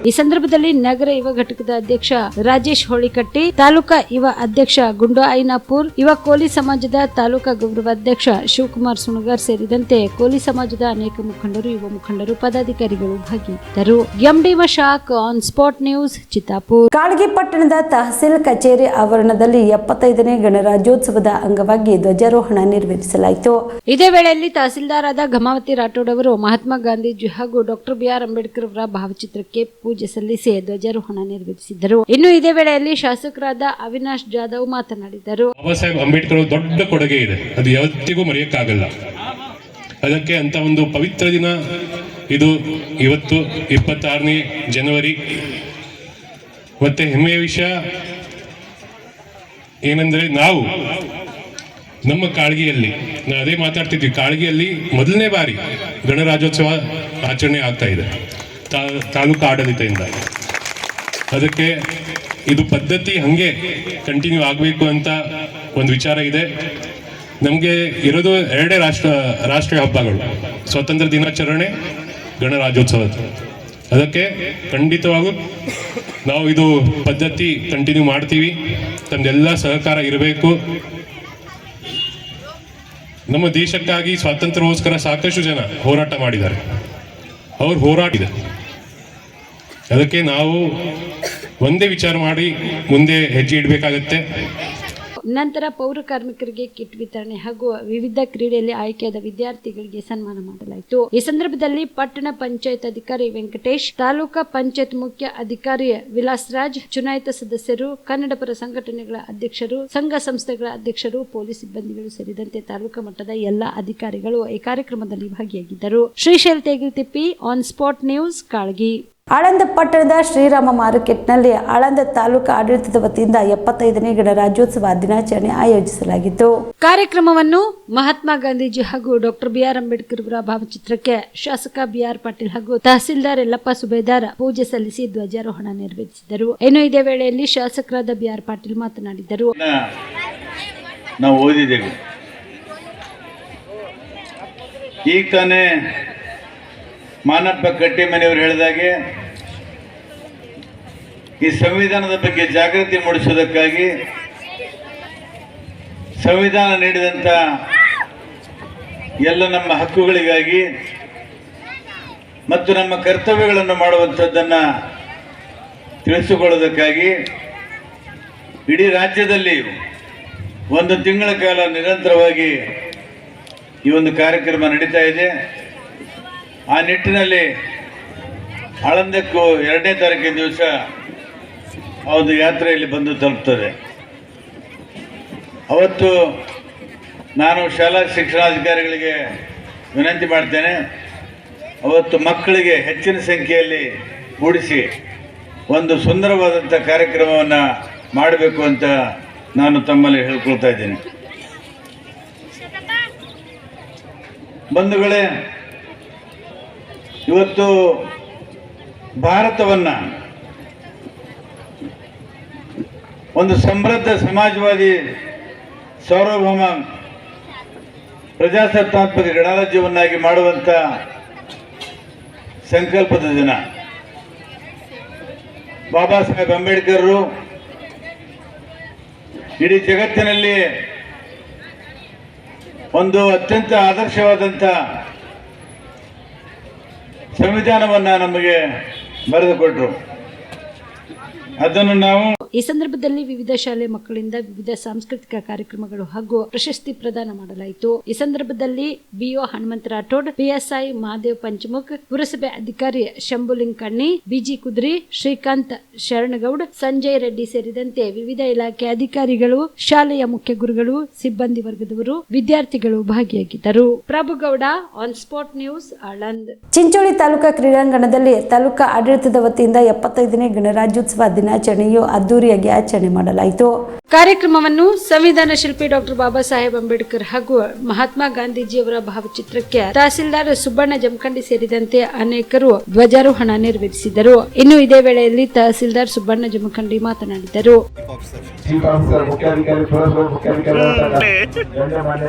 ಈ ಸಂದರ್ಭದಲ್ಲಿ ನಗರ ಯುವ ಘಟಕದ ಅಧ್ಯಕ್ಷ ರಾಜೇಶ್ ಹೋಳಿಕಟ್ಟಿ, ತಾಲೂಕಾ ಯುವ ಅಧ್ಯಕ್ಷ ಗುಂಡು ಐನಾಪುರ್, ಯುವ ಕೋಲಿ ಸಮಾಜದ ತಾಲೂಕಾ ಗೌರವಾಧ್ಯಕ್ಷ ಶಿವಕುಮಾರ್ ಸುಣಗಾರ್ ಸೇರಿದಂತೆ ಕೋಲಿ ಸಮಾಜದ ಅನೇಕ ಮುಖಂಡರು, ಯುವ ಮುಖಂಡರು, ಪದಾಧಿಕಾರಿಗಳು ಭಾಗಿಯಾಗಿದ್ದರು. MD Mashak, on spot news, Chittapura. Kalagi ಪಟ್ಟಣದ ತಹಸೀಲ್ ಕಚೇರಿ ಆವರಣದಲ್ಲಿ 75ನೇ ಗಣರಾಜ್ಯೋತ್ಸವದ ಅಂಗವಾಗಿ ಧ್ವಜಾರೋಹಣ ನೆರವೇರಿಸಲಾಯಿತು. ಇದೇ ವೇಳೆಯಲ್ಲಿ ತಹಸೀಲ್ದಾರ್ ಆದ ಘಮಾವತಿ ರಾಠೋಡ್ ಅವರು ಮಹಾತ್ಮ ಗಾಂಧೀಜಿ ಹಾಗೂ ಡಾಕ್ಟರ್ BR ಅಂಬೇಡ್ಕರ್ ಅವರ ಭಾವಚಿತ್ರಕ್ಕೆ ಪೂಜೆ ಸಲ್ಲಿಸಿ ಧ್ವಜಾರೋಹಣ ನೆರವೇರಿಸಿದರು. ಇನ್ನು ಇದೇ ವೇಳೆಯಲ್ಲಿ ಶಾಸಕರಾದ ಅವಿನಾಶ್ ಜಾಧವ್ ಮಾತನಾಡಿದರು.
ಬಾಬಾ ಸಾಹೇಬ್ ಅಂಬೇಡ್ಕರ್ ದೊಡ್ಡ ಕೊಡುಗೆ ಇದೆ, ಅದು ಯಾವತ್ತಿಗೂ ಮರೆಯಕ್ಕಾಗಲ್ಲ. ಅದಕ್ಕೆ ಅಂತ ಒಂದು ಪವಿತ್ರ ದಿನ ಇದು ಇವತ್ತು 26ನೇ ಜನವರಿ. ಮತ್ತೆ ಹೆಮ್ಮೆಯ ವಿಷಯ ಏನಂದ್ರೆ ನಾವು ನಮ್ಮ ಕಾಳಗಿಯಲ್ಲಿ ಅದೇ ಮಾತಾಡ್ತಿದ್ವಿ, ಕಾಳಗಿಯಲ್ಲಿ ಮೊದಲನೇ ಬಾರಿ ಗಣರಾಜ್ಯೋತ್ಸವ ಆಚರಣೆ ಆಗ್ತಾ ಇದೆ ತಾಲೂಕು ಆಡಳಿತದಿಂದ. ಅದಕ್ಕೆ ಇದು ಪದ್ಧತಿ ಹಾಗೆ ಕಂಟಿನ್ಯೂ ಆಗಬೇಕು ಅಂತ ಒಂದು ವಿಚಾರ ಇದೆ. ನಮಗೆ ಇರೋದು 2 ರಾಷ್ಟ್ರೀಯ ಹಬ್ಬಗಳು, ಸ್ವಾತಂತ್ರ್ಯ ದಿನಾಚರಣೆ, ಗಣರಾಜ್ಯೋತ್ಸವ. ಅದಕ್ಕೆ ಖಂಡಿತವಾಗೂ ನಾವು ಇದು ಪದ್ಧತಿ ಕಂಟಿನ್ಯೂ ಮಾಡ್ತೀವಿ. ತಮ್ದೆಲ್ಲ ಸಹಕಾರ ಇರಬೇಕು. ನಮ್ಮ ದೇಶಕ್ಕಾಗಿ ಸ್ವಾತಂತ್ರ್ಯಕ್ಕೋಸ್ಕರ ಸಾಕಷ್ಟು ಜನ ಹೋರಾಟ ಮಾಡಿದ್ದಾರೆ, ಅವ್ರು ಹೋರಾಟ ಇದೆ. ಅದಕ್ಕೆ ನಾವು ಒಂದೇ ವಿಚಾರ ಮಾಡಿ ಮುಂದೆ ಹೆಜ್ಜೆ ಇಡಬೇಕಾಗತ್ತೆ.
ನಂತರ ಪೌರ ಕಾರ್ಮಿಕರಿಗೆ ಕಿಟ್ ವಿತರಣೆ ಹಾಗೂ ವಿವಿಧ ಕ್ರೀಡೆಯಲ್ಲಿ ಆಯ್ಕೆಯಾದ ವಿದ್ಯಾರ್ಥಿಗಳಿಗೆ ಸನ್ಮಾನ ಮಾಡಲಾಯಿತು. ಈ ಸಂದರ್ಭದಲ್ಲಿ ಪಟ್ಟಣ ಪಂಚಾಯತ್ ಅಧಿಕಾರಿ ವೆಂಕಟೇಶ್, ತಾಲೂಕಾ ಪಂಚಾಯತ್ ಮುಖ್ಯ ಅಧಿಕಾರಿ ವಿಲಾಸ್ ರಾಜ್, ಚುನಾಯಿತ ಸದಸ್ಯರು, ಕನ್ನಡ ಪರ ಸಂಘಟನೆಗಳ ಅಧ್ಯಕ್ಷರು, ಸಂಘ ಸಂಸ್ಥೆಗಳ ಅಧ್ಯಕ್ಷರು, ಪೊಲೀಸ್ ಸಿಬ್ಬಂದಿಗಳು ಸೇರಿದಂತೆ ತಾಲೂಕಾ ಮಟ್ಟದ ಎಲ್ಲಾ ಅಧಿಕಾರಿಗಳು ಈ ಕಾರ್ಯಕ್ರಮದಲ್ಲಿ ಭಾಗಿಯಾಗಿದ್ದರು. Shrishail Tegaltippi, on spot news, Kalagi. Aland ಪಟ್ಟಣದ ಶ್ರೀರಾಮ ಮಾರ್ಕೆಟ್ನಲ್ಲಿ ಆಳಂದ ತಾಲೂಕು ಆಡಳಿತದ ವತಿಯಿಂದ 75ನೇ ಗಣರಾಜ್ಯೋತ್ಸವ ದಿನಾಚರಣೆ ಆಯೋಜಿಸಲಾಗಿತ್ತು. ಕಾರ್ಯಕ್ರಮವನ್ನು ಮಹಾತ್ಮ ಗಾಂಧೀಜಿ ಹಾಗೂ ಡಾಕ್ಟರ್ ಬಿಆರ್ ಅಂಬೇಡ್ಕರ್ ಅವರ ಭಾವಚಿತ್ರಕ್ಕೆ ಶಾಸಕ ಬಿಆರ್ ಪಾಟೀಲ್ ಹಾಗೂ ತಹಸೀಲ್ದಾರ್ ಯಲ್ಲಪ್ಪ ಸುಬೇದಾರ್ ಪೂಜೆ ಸಲ್ಲಿಸಿ ಧ್ವಜಾರೋಹಣ ನೆರವೇರಿಸಿದರು. ಇನ್ನು ಇದೇ ವೇಳೆಯಲ್ಲಿ ಶಾಸಕರಾದ ಬಿಆರ್ ಪಾಟೀಲ್ ಮಾತನಾಡಿದರು.
ನಾವು ಓದಿದ್ದೇವೆ, ಈಗ ತಾನೇ ಮಾನಪ್ಪ ಕಟ್ಟಿಮನಿಯವರು ಹೇಳಿದಾಗೆ ಈ ಸಂವಿಧಾನದ ಬಗ್ಗೆ ಜಾಗೃತಿ ಮೂಡಿಸುವುದಕ್ಕಾಗಿ ಸಂವಿಧಾನ ನೀಡಿದಂಥ ಎಲ್ಲ ನಮ್ಮ ಹಕ್ಕುಗಳಿಗಾಗಿ ಮತ್ತು ನಮ್ಮ ಕರ್ತವ್ಯಗಳನ್ನು ಮಾಡುವಂಥದ್ದನ್ನು ತಿಳಿಸಿಕೊಳ್ಳುವುದಕ್ಕಾಗಿ ಇಡೀ ರಾಜ್ಯದಲ್ಲಿ 1 ತಿಂಗಳ ಕಾಲ ನಿರಂತರವಾಗಿ ಈ ಒಂದು ಕಾರ್ಯಕ್ರಮ ನಡೀತಾ ಇದೆ. ಆ ನಿಟ್ಟಿನಲ್ಲಿ ಆಳಂದಕ್ಕೂ 2ನೇ ತಾರೀಕಿನ ದಿವಸ ಆ ಒಂದು ಯಾತ್ರೆಯಲ್ಲಿ ಬಂದು ತಲುಪ್ತದೆ. ಅವತ್ತು ನಾನು ಶಾಲಾ ಶಿಕ್ಷಣಾಧಿಕಾರಿಗಳಿಗೆ ವಿನಂತಿ ಮಾಡ್ತೇನೆ, ಅವತ್ತು ಮಕ್ಕಳಿಗೆ ಹೆಚ್ಚಿನ ಸಂಖ್ಯೆಯಲ್ಲಿ ಮೂಡಿಸಿ ಒಂದು ಸುಂದರವಾದಂಥ ಕಾರ್ಯಕ್ರಮವನ್ನು ಮಾಡಬೇಕು ಅಂತ ನಾನು ತಮ್ಮಲ್ಲಿ ಹೇಳ್ಕೊಳ್ತಾ ಇದ್ದೇನೆ. ಬಂಧುಗಳೇ, ಇವತ್ತು ಭಾರತವನ್ನು ಒಂದು ಸಮೃದ್ಧ ಸಮಾಜವಾದಿ ಸಾರ್ವಭೌಮ ಪ್ರಜಾಸತ್ತಾತ್ಮಕ ಗಣರಾಜ್ಯವನ್ನಾಗಿ ಮಾಡುವಂಥ ಸಂಕಲ್ಪದ ದಿನ. ಬಾಬಾ ಸಾಹೇಬ್ ಅಂಬೇಡ್ಕರ್ ಇಡೀ ಜಗತ್ತಿನಲ್ಲಿ ಒಂದು ಅತ್ಯಂತ ಆದರ್ಶವಾದಂಥ ಸಂವಿಧಾನವನ್ನು ನಮಗೆ ಬರೆದುಕೊಟ್ರು. ಅದನ್ನು ನಾವು
ಈ ಸಂದರ್ಭದಲ್ಲಿ ವಿವಿಧ ಶಾಲೆ ಮಕ್ಕಳಿಂದ ವಿವಿಧ ಸಾಂಸ್ಕೃತಿಕ ಕಾರ್ಯಕ್ರಮಗಳು ಹಾಗೂ ಪ್ರಶಸ್ತಿ ಪ್ರದಾನ ಮಾಡಲಾಯಿತು. ಈ ಸಂದರ್ಭದಲ್ಲಿ ಬಿಒ ಹನುಮಂತ ರಾಠೋಡ್, ಪಿಎಸ್ಐ ಮಹಾದೇವ್ ಪಂಚಮುಖ್, ಪುರಸಭೆ ಅಧಿಕಾರಿ ಶಂಭುಲಿಂಗ್ ಕಣ್ಣಿ, ಬಿಜಿ ಕುದ್ರಿ, ಶ್ರೀಕಾಂತ್ ಶರಣಗೌಡ್, ಸಂಜಯ್ ರೆಡ್ಡಿ ಸೇರಿದಂತೆ ವಿವಿಧ ಇಲಾಖೆ ಅಧಿಕಾರಿಗಳು, ಶಾಲೆಯ ಮುಖ್ಯ ಗುರುಗಳು, ಸಿಬ್ಬಂದಿ ವರ್ಗದವರು, ವಿದ್ಯಾರ್ಥಿಗಳು ಭಾಗಿಯಾಗಿದ್ದರು. Prabhugouda, on spot news, Aland. Chincholi taluka ಕ್ರೀಡಾಂಗಣದಲ್ಲಿ ತಾಲೂಕಾ ಆಡಳಿತದ ವತಿಯಿಂದ 75ನೇ ಗಣರಾಜ್ಯೋತ್ಸವ ದಿನಾಚರಣೆಯು ಅದ್ದೂರಿಯಾಗಿ ಆಚರಣೆ ಮಾಡಲಾಯಿತು. ಕಾರ್ಯಕ್ರಮವನ್ನು ಸಂವಿಧಾನ ಶಿಲ್ಪಿ ಡಾಕ್ಟರ್ ಬಾಬಾ ಸಾಹೇಬ್ ಅಂಬೇಡ್ಕರ್ ಹಾಗೂ ಮಹಾತ್ಮ ಗಾಂಧೀಜಿಯವರ ಭಾವಚಿತ್ರಕ್ಕೆ ತಹಸೀಲ್ದಾರ್ ಸುಬ್ಬಣ್ಣ ಜಮಖಂಡಿ ಸೇರಿದಂತೆ ಅನೇಕರು ಧ್ವಜಾರೋಹಣ ನೆರವೇರಿಸಿದರು. ಇನ್ನು ಇದೇ ವೇಳೆಯಲ್ಲಿ ತಹಸೀಲ್ದಾರ್ ಸುಬ್ಬಣ್ಣ ಜಮಖಂಡಿ ಮಾತನಾಡಿದರು.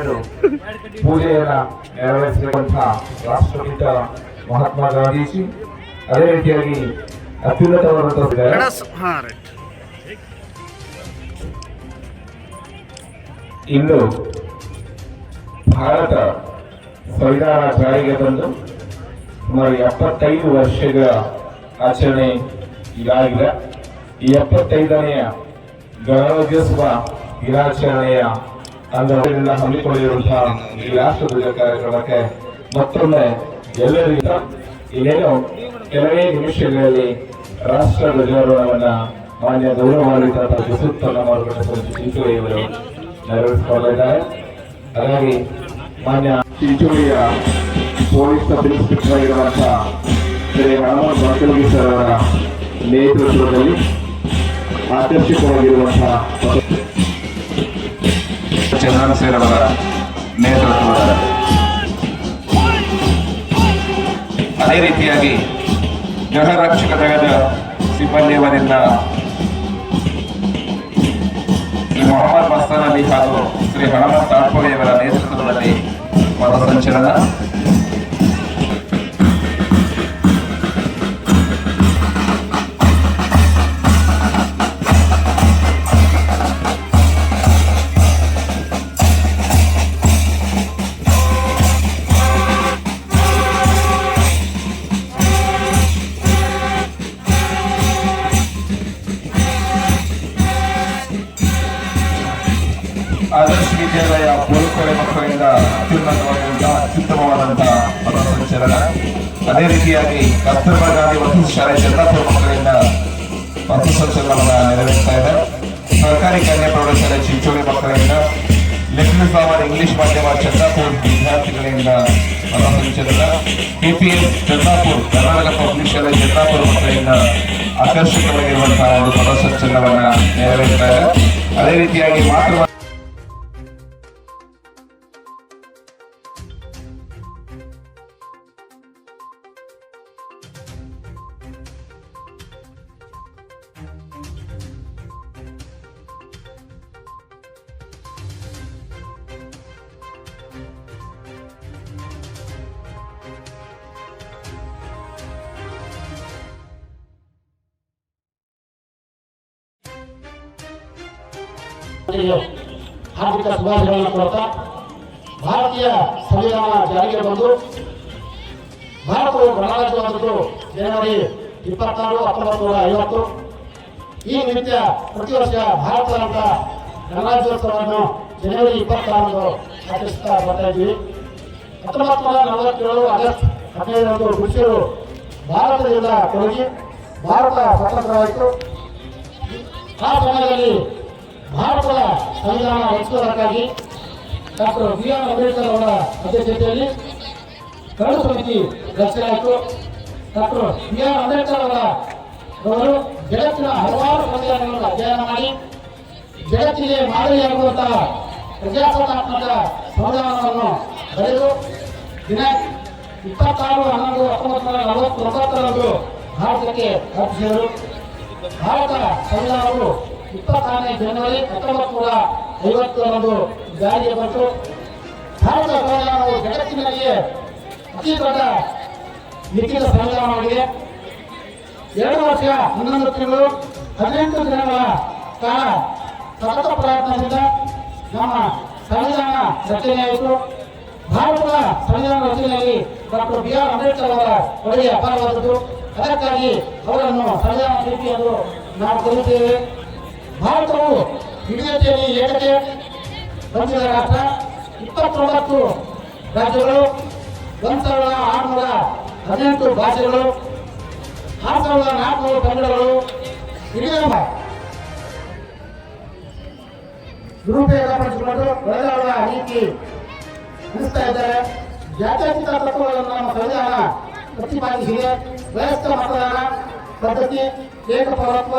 ಮಹಾತ್ಮ ಗಾಂಧೀಜಿ ಅದೇ ರೀತಿಯಾಗಿ ಅತ್ಯುನ್ನತವಾದಂತಹ ಇಂದು ಭಾರತ ಸಂವಿಧಾನ ಜಾರಿಗೆ ಬಂದು ಸುಮಾರು 75 ವರ್ಷಗಳ ಆಚರಣೆ ಇದಾಗಿದೆ. ಈ 75ನೇ ಗಣರಾಜ್ಯೋತ್ಸವ ದಿನಾಚರಣೆಯ ಅಂಗದಿಂದ ಹಮ್ಮಿಕೊಂಡಿರುವಂತಹ ಈ ರಾಷ್ಟ್ರಧ್ವಜ ಕಾರ್ಯಕ್ರಮಕ್ಕೆ ಮತ್ತೊಮ್ಮೆ ಎಲ್ಲರಿಗಿಂತ ಇನ್ನೇನು ಕೆಲವೇ ನಿಮಿಷಗಳಲ್ಲಿ ರಾಷ್ಟ್ರ ಧ್ವಜಾರೋಹಣವನ್ನು ಮಾನ್ಯ ಗೌರವಾನ್ವಿತ ಸುತ್ತಲ ಚಿಂಚೋಳಿಯವರು ನೆರವೇರಿಸಿಕೊಂಡಿದ್ದಾರೆ. ಹಾಗಾಗಿ ಮಾನ್ಯ ಚಿಂಚೋಳಿಯ ಪೊಲೀಸ್ ಸಬ್ ಇನ್ಸ್ಪೆಕ್ಟರ್ ಆಗಿರುವಂತಹ ಶ್ರೀ ಹನುಮಂತ ಬಾಕಲ್ಗಿ ಸರ್ ಅವರ ನೇತೃತ್ವದಲ್ಲಿ ಆಕರ್ಷಕವಾಗಿರುವಂತಹ ಚಂದ್ರಸೇನ್ ಅವರ ನೇತೃತ್ವದ ಅದೇ ರೀತಿಯಾಗಿ ಗೃಹ ರಕ್ಷಕ ದಳದ ಸಿಬ್ಬಂದಿಯವರಿಂದ ಶ್ರೀ ಮೊಹಮ್ಮದ್ ಮಸ್ತಾನ್ ಅಲಿ ಹಾಗೂ ಶ್ರೀ ಹನುಮಂತ ತಾಳ್ಪೋಳಿಯವರ ನೇತೃತ್ವದಲ್ಲಿ ಪಥಸಂಚಲನ, ಅದೇ ರೀತಿಯಾಗಿ ಕಸ್ತೂರ್ಬಾ ಗಾಂಧಿ ವಸತಿ ಶಾಲೆ ಚಂದ್ರಾಪುರ ಮಕ್ಕಳಿಂದ ಪಥಸಂಚಲನವನ್ನು ನೆರವೇರ್ತಾ ಇದೆ. ಸರ್ಕಾರಿ ಕನ್ಯಾ ಪ್ರೌಢಶಾಲೆ ಚಿಂಚೋಳಿ ಮಕ್ಕಳಿಂದ, ಲೆಫ್ಟಿನೆಂಟ್ ಫ್ಲವರ್ ಇಂಗ್ಲಿಷ್ ಮಾಧ್ಯಮ ಚಂದ್ರಾಪುರ ವಿದ್ಯಾರ್ಥಿಗಳಿಂದ ಪಥಸಂಚಲನ, KPS ಚಂದ್ರಾಪುರ ಕರ್ನಾಟಕ ಪಬ್ಲಿಕ್ ಶಾಲೆ ಚಂದ್ರಾಪುರ ಮಕ್ಕಳಿಂದ ಆಕರ್ಷಕವಾಗಿರುವಂತಹ ಒಂದು ಪಥಸಂಚಲನವನ್ನು ನೆರವೇರ್ತಾ ಇದೆ. ಅದೇ ರೀತಿಯಾಗಿ ಮಾತೃ
ಹಾರ್ದಿಕ ಶುಭಾಶಯಗಳನ್ನು ಕೊಡ್ತಾ, ಭಾರತೀಯ ಸಂವಿಧಾನ ಜಾರಿಗೆ ಬಂದು ಭಾರತವು ಗಣರಾಜ್ಯವಾದದ್ದು ಜನವರಿ 26, 1950. ಈ ನಿಮಿತ್ತ ಪ್ರತಿ ವರ್ಷ ಭಾರತದ ಗಣರಾಜ್ಯೋತ್ಸವವನ್ನು ಜನವರಿ 26 ಆಚರಿಸ್ತಾ ಬರ್ತಾ ಇದ್ವಿ. 1947 ಆಗಸ್ಟ್ 15ರಂದು ಬ್ರಿಟಿಷರು ಭಾರತದಿಂದ ತೊಲಗಿ ಭಾರತ ಸ್ವತಂತ್ರವಾಯಿತು. ಆ ಸಮಯದಲ್ಲಿ ಭಾರತದ ಸಂವಿಧಾನ ರಚಿಸುವುದಕ್ಕಾಗಿ ಡಾಕ್ಟರ್ BR ಅಂಬೇಡ್ಕರ್ ಅವರ ಅಧ್ಯಕ್ಷತೆಯಲ್ಲಿ ಕರಡು ಸಮಿತಿ ರಚನೆಯಾಯಿತು. ಡಾಕ್ಟರ್ BR ಅಂಬೇಡ್ಕರ್ ಅವರು ಜಗತ್ತಿನ ಹಲವಾರು ಸಂವಿಧಾನಗಳನ್ನು ಅಧ್ಯಯನ ಮಾಡಿ ಜಗತ್ತಿಗೆ ಮಾದರಿಯಾಗುವಂತಹ ಪ್ರಜಾಸತ್ತಾತ್ಮಕ ಸಂವಿಧಾನವನ್ನು ಬರೆದು ದಿನಾಂಕ 26/11/1949 ಭಾರತಕ್ಕೆ ಅರ್ಪಿಸಿದರು. ಭಾರತ ಸಂವಿಧಾನವು 26ನೇ ಜನವರಿ 1950 ಜಾರಿಗೆ ಬಂತು. ಭಾರತ ಸಂವಿಧಾನವು ಜಗತ್ತಿನಲ್ಲಿಯೇ ಅತಿ ದೊಡ್ಡ ಲಿಖಿತ ಸಂವಿಧಾನವಾಗಿದೆ. 2 ವರ್ಷ 11 ತಿಂಗಳು 18 ದಿನಗಳ ಕಾಲ ಸತತ ಪ್ರಯತ್ನದಿಂದ ನಮ್ಮ ಸಂವಿಧಾನ ರಚನೆಯಾಯಿತು. ಭಾರತದ ಸಂವಿಧಾನ ರಚನೆಯಲ್ಲಿ ಡಾಕ್ಟರ್ BR ಅಂಬೇಡ್ಕರ್ ಅವರ ಕೊಡುಗೆ ಅಪಾರವಾದದ್ದು. ಅದಕ್ಕಾಗಿ ಅವರನ್ನು ಸಂವಿಧಾನ ಶಿಲ್ಪಿ ಎಂದು ನಾವು ಕರೆಯುತ್ತೇವೆ. ಭಾರತವು ವಿವಿಧತೆಯಲ್ಲಿ ಏಕತೆ ಹೊಂದಿದ ರಾಷ್ಟ್ರ. 29 ರಾಜ್ಯಗಳು, 1618 ಭಾಷೆಗಳು, 6400 ಪಂಗಡಗಳು, ದುರುಪಯೋಗ ಪಡಿಸಿಕೊಂಡು ಬೆಳೆದಾಡುವ ರೀತಿ ನಡೆಸ್ತಾ ಇದ್ದಾರೆ. ಜಾತ್ಯತೀತ ತತ್ವಗಳನ್ನು ನಮ್ಮ ಸಂವಿಧಾನ ಪ್ರತಿಪಾದಿಸಿದೆ. ವಯಸ್ಕ ಮತದಾನ ಪದ್ಧತಿ, ಏಕಪೌರತ್ವ,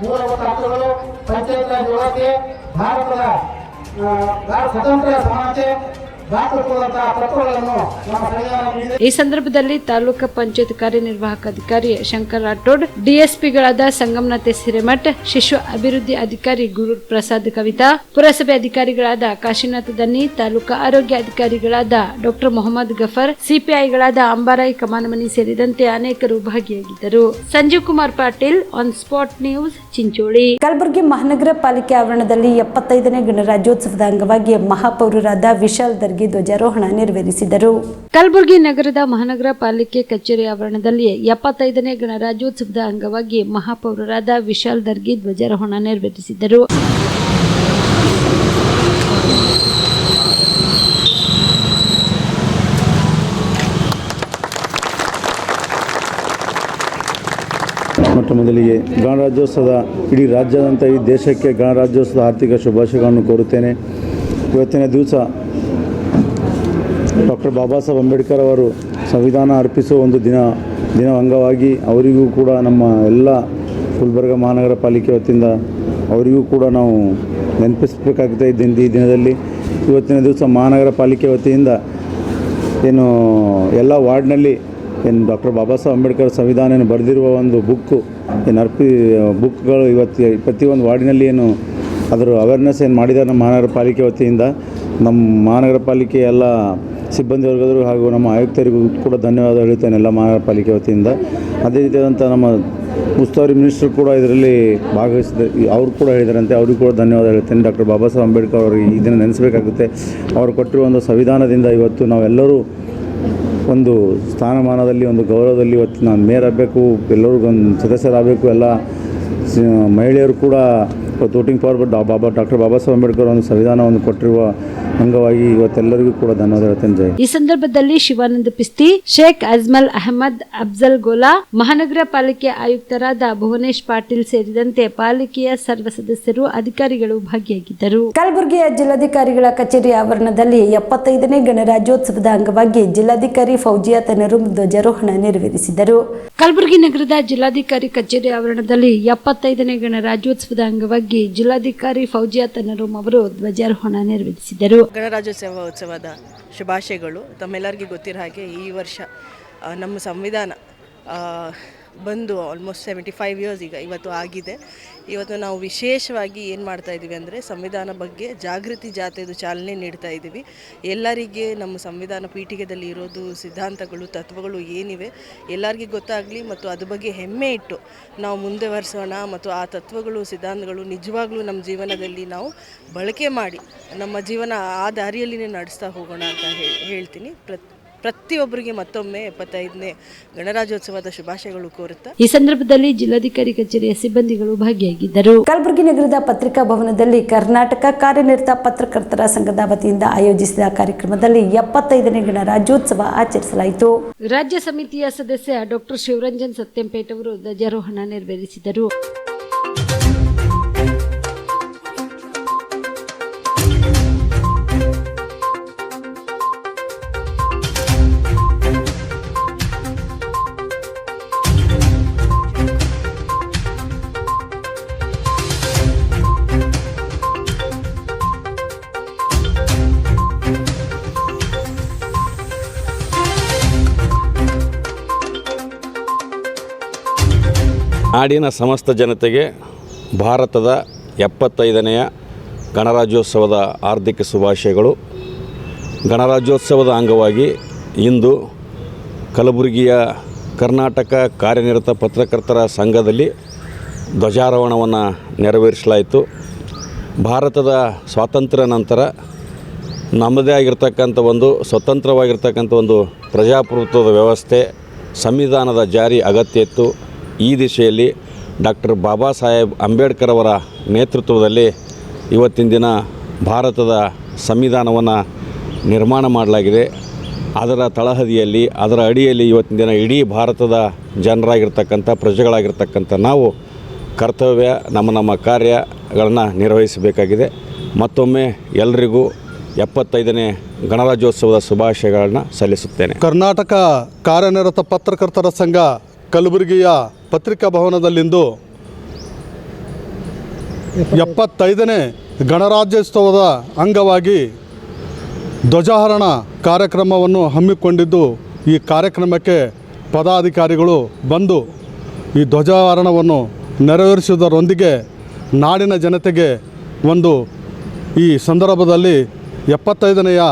ಮೂಲಭೂತ ಹಕ್ಕುಗಳು, ಪಂಚಾಯತ್ ರಾಜ್ ವ್ಯವಸ್ಥೆ, ಭಾರತದ ಸ್ವತಂತ್ರ ಸಮಾನತೆ, ಭಾತೃತ್ವದಂತಹ ತತ್ವಗಳನ್ನು ನಮ್ಮ ಸಂವಿಧಾನ ನೀಡಿದೆ.
ಈ ಸಂದರ್ಭದಲ್ಲಿ ತಾಲೂಕು ಪಂಚಾಯತ್ ಕಾರ್ಯನಿರ್ವಾಹಕ ಅಧಿಕಾರಿ ಶಂಕರ್ ರಾಠೋಡ್, DSPಗಳಾದ ಸಂಗಮನಾಥ್ ಹಿರೇಮಠ್, ಶಿಶು ಅಭಿವೃದ್ಧಿ ಅಧಿಕಾರಿ ಗುರು ಪ್ರಸಾದ್ ಕವಿತಾ, ಪುರಸಭೆ ಅಧಿಕಾರಿಗಳಾದ ಕಾಶಿನಾಥ್ ದನ್ನಿ, ತಾಲೂಕಾ ಆರೋಗ್ಯ ಅಧಿಕಾರಿಗಳಾದ ಡಾಕ್ಟರ್ ಮೊಹಮ್ಮದ್ ಗಫರ್, CPIಗಳಾದ ಅಂಬಾರಾಯ್ ಕಮಾನಮನಿ ಸೇರಿದಂತೆ ಅನೇಕರು ಭಾಗಿಯಾಗಿದ್ದರು. Sanjeev Kumar Patil, on spot news, Chincholi. Kalaburagi ಮಹಾನಗರ ಪಾಲಿಕೆ ಆವರಣದಲ್ಲಿ 75ನೇ ಗಣರಾಜ್ಯೋತ್ಸವದ ಅಂಗವಾಗಿ ಮಹಾಪೌರರಾದ ವಿಶಾಲ್ ದರ್ಗಿ ಧ್ವಜಾರೋಹಣ ನೆರವೇರಿಸಿದರು. ಕಲಬುರಗಿ ನಗರದ ಮಹಾನಗರ ಪಾಲಿಕೆ ಕಚೇರಿ ಆವರಣದಲ್ಲಿ 75ನೇ ಗಣರಾಜ್ಯೋತ್ಸವದ ಅಂಗವಾಗಿ ಮಹಾಪೌರರಾದ ವಿಶಾಲ್ ದರ್ಗಿ ಧ್ವಜಾರೋಹಣ ನೆರವೇರಿಸಿದರು.
ಮೊಟ್ಟ ಮೊದಲಿಗೆ ಗಣರಾಜ್ಯೋತ್ಸವದ ಇಡೀ ರಾಜ್ಯಾದ್ಯಂತ ಈ ದೇಶಕ್ಕೆ ಗಣರಾಜ್ಯೋತ್ಸವದ ಆರ್ಥಿಕ ಶುಭಾಶಯಗಳನ್ನು ಕೋರುತ್ತೇನೆ. ಇವತ್ತಿನ ದಿವಸ ಡಾಕ್ಟರ್ ಬಾಬಾ ಸಾಹೇಬ್ ಅಂಬೇಡ್ಕರ್ ಅವರು ಸಂವಿಧಾನ ಅರ್ಪಿಸುವ ಒಂದು ದಿನ ಅಂಗವಾಗಿ ಅವರಿಗೂ ಕೂಡ ನಮ್ಮ ಎಲ್ಲ ಗುಲ್ಬರ್ಗ ಮಹಾನಗರ ಪಾಲಿಕೆ ವತಿಯಿಂದ ಅವರಿಗೂ ಕೂಡ ನಾವು ನೆನಪಿಸಬೇಕಾಗ್ತಾ ಇದ್ದೀನಿ. ಈ ದಿನದಲ್ಲಿ ಇವತ್ತಿನ ದಿವಸ ಮಹಾನಗರ ಪಾಲಿಕೆ ವತಿಯಿಂದ ಏನು ಎಲ್ಲ ವಾರ್ಡ್ನಲ್ಲಿ ಏನು ಡಾಕ್ಟರ್ ಬಾಬಾ ಸಾಹೇಬ್ ಅಂಬೇಡ್ಕರ್ ಸಂವಿಧಾನ ಬರೆದಿರುವ ಒಂದು ಬುಕ್ಗಳು ಇವತ್ತು ಪ್ರತಿಯೊಂದು ವಾರ್ಡಿನಲ್ಲಿ ಏನು ಅದರ ಅವೇರ್ನೆಸ್ ಏನು ಮಾಡಿದ್ದಾರೆ ನಮ್ಮ ಮಹಾನಗರ ಪಾಲಿಕೆ ವತಿಯಿಂದ. ನಮ್ಮ ಮಹಾನಗರ ಪಾಲಿಕೆ ಎಲ್ಲ ಸಿಬ್ಬಂದಿ ವರ್ಗದರು ಹಾಗೂ ನಮ್ಮ ಆಯುಕ್ತರಿಗೂ ಕೂಡ ಧನ್ಯವಾದ ಹೇಳ್ತೇನೆ ಎಲ್ಲ ಮಹಾನಗರ ಪಾಲಿಕೆ ವತಿಯಿಂದ. ಅದೇ ರೀತಿಯಾದಂಥ ನಮ್ಮ ಉಸ್ತುವಾರಿ ಮಿನಿಸ್ಟರ್ ಕೂಡ ಇದರಲ್ಲಿ ಭಾಗವಹಿಸಿದ ಅವರು ಕೂಡ ಹೇಳಿದಾರಂತೆ, ಅವ್ರಿಗೂ ಕೂಡ ಧನ್ಯವಾದ ಹೇಳ್ತೇನೆ. ಡಾಕ್ಟರ್ ಬಾಬಾ ಸಾಹೇಬ್ ಅಂಬೇಡ್ಕರ್ ಅವರಿಗೆ ಈ ದಿನ ನೆನೆಸಬೇಕಾಗುತ್ತೆ. ಅವರು ಕೊಟ್ಟಿರುವ ಒಂದು ಸಂವಿಧಾನದಿಂದ ಇವತ್ತು ನಾವೆಲ್ಲರೂ ಒಂದು ಸ್ಥಾನಮಾನದಲ್ಲಿ ಒಂದು ಗೌರವದಲ್ಲಿ ಇವತ್ತು ನಾನು ಮೇಯರ್ ಆಗಬೇಕು, ಎಲ್ಲರಿಗೂ ಒಂದು ಸದಸ್ಯರಾಗಬೇಕು. ಎಲ್ಲ ಮಹಿಳೆಯರು ಕೂಡ voting power doctor Baba Saheb Ambedkar ಒಂದು ಸಂವಿಧಾನವನ್ನು ಕೊಟ್ಟಿರುವ ಅಂಗವಾಗಿ ಇವತ್ತೆಲ್ಲರಿಗೂ ಕೂಡ ಧನ್ಯವಾದ ಹೇಳ್ತೇನೆ. ಜೈ.
ಈ ಸಂದರ್ಭದಲ್ಲಿ ಶಿವಾನಂದ ಪಿಸ್ತಿ, ಶೇಖ್ ಅಜ್ಮಲ್ ಅಹಮದ್, ಅಫ್ಜಲ್ ಗೋಲಾ, ಮಹಾನಗರ ಪಾಲಿಕೆ ಆಯುಕ್ತರಾದ ಭುವನೇಶ್ ಪಾಟೀಲ್ ಸೇರಿದಂತೆ ಪಾಲಿಕೆಯ ಸರ್ವ ಸದಸ್ಯರು, ಅಧಿಕಾರಿಗಳು ಭಾಗಿಯಾಗಿದ್ದರು. ಕಲಬುರಗಿಯ ಜಿಲ್ಲಾಧಿಕಾರಿಗಳ ಕಚೇರಿ ಆವರಣದಲ್ಲಿ 75ನೇ ಗಣರಾಜ್ಯೋತ್ಸವದ ಅಂಗವಾಗಿ ಜಿಲ್ಲಾಧಿಕಾರಿ ಫೌಜಿಯಾ ತನರು ಧ್ವಜಾರೋಹಣ ನೆರವೇರಿಸಿದರು. ಕಲಬುರಗಿ ನಗರದ ಜಿಲ್ಲಾಧಿಕಾರಿ ಕಚೇರಿ ಆವರಣದಲ್ಲಿ 75ನೇ ಗಣರಾಜ್ಯೋತ್ಸವದ ಅಂಗವಾಗಿ ಜಿಲ್ಲಾಧಿಕಾರಿ ಫೌಜಿಯಾ ತನರು ಅವರು ಧ್ವಜಾರೋಹಣ ನೆರವೇರಿಸಿದರು.
ಗಣರಾಜ್ಯೋತ್ಸವದ ಶುಭಾಶಯಗಳು. ತಮ್ಮೆಲ್ಲರಿಗೂ ಗೊತ್ತಿರೋ ಹಾಗೆ ಈ ವರ್ಷ ನಮ್ಮ ಸಂವಿಧಾನ ಬಂದು ಆಲ್ಮೋಸ್ಟ್ 75 ಇಯರ್ಸ್ ಇವತ್ತು ಆಗಿದೆ. ಇವತ್ತು ನಾವು ವಿಶೇಷವಾಗಿ ಏನು ಮಾಡ್ತಾ ಇದ್ದೀವಿ ಅಂದರೆ ಸಂವಿಧಾನ ಬಗ್ಗೆ ಜಾಗೃತಿ ಜಾಥೆದು ಚಾಲನೆ ನೀಡ್ತಾ ಇದ್ದೀವಿ. ಎಲ್ಲರಿಗೆ ನಮ್ಮ ಸಂವಿಧಾನ ಪೀಠಿಕೆದಲ್ಲಿ ಇರೋದು ಸಿದ್ಧಾಂತಗಳು, ತತ್ವಗಳು ಏನಿವೆ ಎಲ್ಲರಿಗೂ ಗೊತ್ತಾಗಲಿ ಮತ್ತು ಅದ್ರ ಬಗ್ಗೆ ಹೆಮ್ಮೆ ಇಟ್ಟು ನಾವು ಮುಂದೆ ವರ್ಷೋಣ ಮತ್ತು ಆ ತತ್ವಗಳು, ಸಿದ್ಧಾಂತಗಳು ನಿಜವಾಗ್ಲೂ ನಮ್ಮ ಜೀವನದಲ್ಲಿ ನಾವು ಬಳಕೆ ಮಾಡಿ ನಮ್ಮ ಜೀವನ ಆ ದಾರಿಯಲ್ಲಿನೇ ನಡೆಸ್ತಾ ಹೋಗೋಣ ಅಂತ ಹೇಳ್ತೀನಿ. ಪ್ರತಿಯೊಬ್ಬರಿಗೆ ಮತ್ತೊಮ್ಮೆ 75ನೇ ಗಣರಾಜ್ಯೋತ್ಸವದ ಶುಭಾಶಯಗಳು ಕೋರುತ್ತಾ
ಈ ಸಂದರ್ಭದಲ್ಲಿ ಜಿಲ್ಲಾಧಿಕಾರಿ ಕಚೇರಿಯ ಸಿಬ್ಬಂದಿಗಳು ಭಾಗಿಯಾಗಿದ್ದರು. ಕಲಬುರಗಿ ನಗರದ ಪತ್ರಿಕಾ ಭವನದಲ್ಲಿ ಕರ್ನಾಟಕ ಕಾರ್ಯನಿರತ ಪತ್ರಕರ್ತರ ಸಂಘದ ವತಿಯಿಂದ ಆಯೋಜಿಸಿದ ಕಾರ್ಯಕ್ರಮದಲ್ಲಿ 75ನೇ ಗಣರಾಜ್ಯೋತ್ಸವ ಆಚರಿಸಲಾಯಿತು. ರಾಜ್ಯ ಸಮಿತಿಯ ಸದಸ್ಯ ಡಾಕ್ಟರ್ ಶಿವರಂಜನ್ ಸತ್ಯಂಪೇಟ್ ಅವರು ಧ್ವಜಾರೋಹಣ ನೆರವೇರಿಸಿದರು.
ನಾಡಿನ ಸಮಸ್ತ ಜನತೆಗೆ ಭಾರತದ 75ನೆಯ ಗಣರಾಜ್ಯೋತ್ಸವದ ಹಾರ್ದಿಕ ಶುಭಾಶಯಗಳು. ಗಣರಾಜ್ಯೋತ್ಸವದ ಅಂಗವಾಗಿ ಇಂದು ಕಲಬುರಗಿಯ ಕರ್ನಾಟಕ ಕಾರ್ಯನಿರತ ಪತ್ರಕರ್ತರ ಸಂಘದಲ್ಲಿ ಧ್ವಜಾರೋಹಣವನ್ನು ನೆರವೇರಿಸಲಾಯಿತು. ಭಾರತದ ಸ್ವಾತಂತ್ರ್ಯ ನಂತರ ನಮ್ಮದೇ ಆಗಿರ್ತಕ್ಕಂಥ ಒಂದು ಸ್ವತಂತ್ರವಾಗಿರ್ತಕ್ಕಂಥ ಒಂದು ಪ್ರಜಾಪ್ರಭುತ್ವದ ವ್ಯವಸ್ಥೆ, ಸಂವಿಧಾನದ ಜಾರಿ ಅಗತ್ಯ ಇತ್ತು. ಈ ದಿಶೆಯಲ್ಲಿ ಡಾಕ್ಟರ್ ಬಾಬಾ ಸಾಹೇಬ್ ಅಂಬೇಡ್ಕರ್ ಅವರ ನೇತೃತ್ವದಲ್ಲಿ ಇವತ್ತಿನ ದಿನ ಭಾರತದ ಸಂವಿಧಾನವನ್ನು ನಿರ್ಮಾಣ ಮಾಡಲಾಗಿದೆ. ಅದರ ತಳಹದಿಯಲ್ಲಿ, ಅದರ ಅಡಿಯಲ್ಲಿ ಇವತ್ತಿನ ದಿನ ಇಡೀ ಭಾರತದ ಜನರಾಗಿರ್ತಕ್ಕಂಥ, ಪ್ರಜೆಗಳಾಗಿರ್ತಕ್ಕಂಥ ನಾವು ಕರ್ತವ್ಯ, ನಮ್ಮ ಕಾರ್ಯಗಳನ್ನು ನಿರ್ವಹಿಸಬೇಕಾಗಿದೆ. ಮತ್ತೊಮ್ಮೆ ಎಲ್ಲರಿಗೂ 75ನೇ ಗಣರಾಜ್ಯೋತ್ಸವದ ಶುಭಾಶಯಗಳನ್ನು ಸಲ್ಲಿಸುತ್ತೇನೆ.
ಕರ್ನಾಟಕ ಕಾರ್ಯನಿರತ ಪತ್ರಕರ್ತರ ಸಂಘ ಕಲಬುರಗಿಯ ಪತ್ರಿಕಾ ಭವನದಲ್ಲಿಂದು 75ನೇ ಗಣರಾಜ್ಯೋತ್ಸವದ ಅಂಗವಾಗಿ ಧ್ವಜಾರೋಹಣ ಕಾರ್ಯಕ್ರಮವನ್ನು ಹಮ್ಮಿಕೊಂಡಿದ್ದು, ಈ ಕಾರ್ಯಕ್ರಮಕ್ಕೆ ಪದಾಧಿಕಾರಿಗಳು ಬಂದು ಈ ಧ್ವಜಾರೋಹಣವನ್ನು ನೆರವೇರಿಸುವುದರೊಂದಿಗೆ ನಾಡಿನ ಜನತೆಗೆ ಒಂದು ಈ ಸಂದರ್ಭದಲ್ಲಿ 75ನೆಯ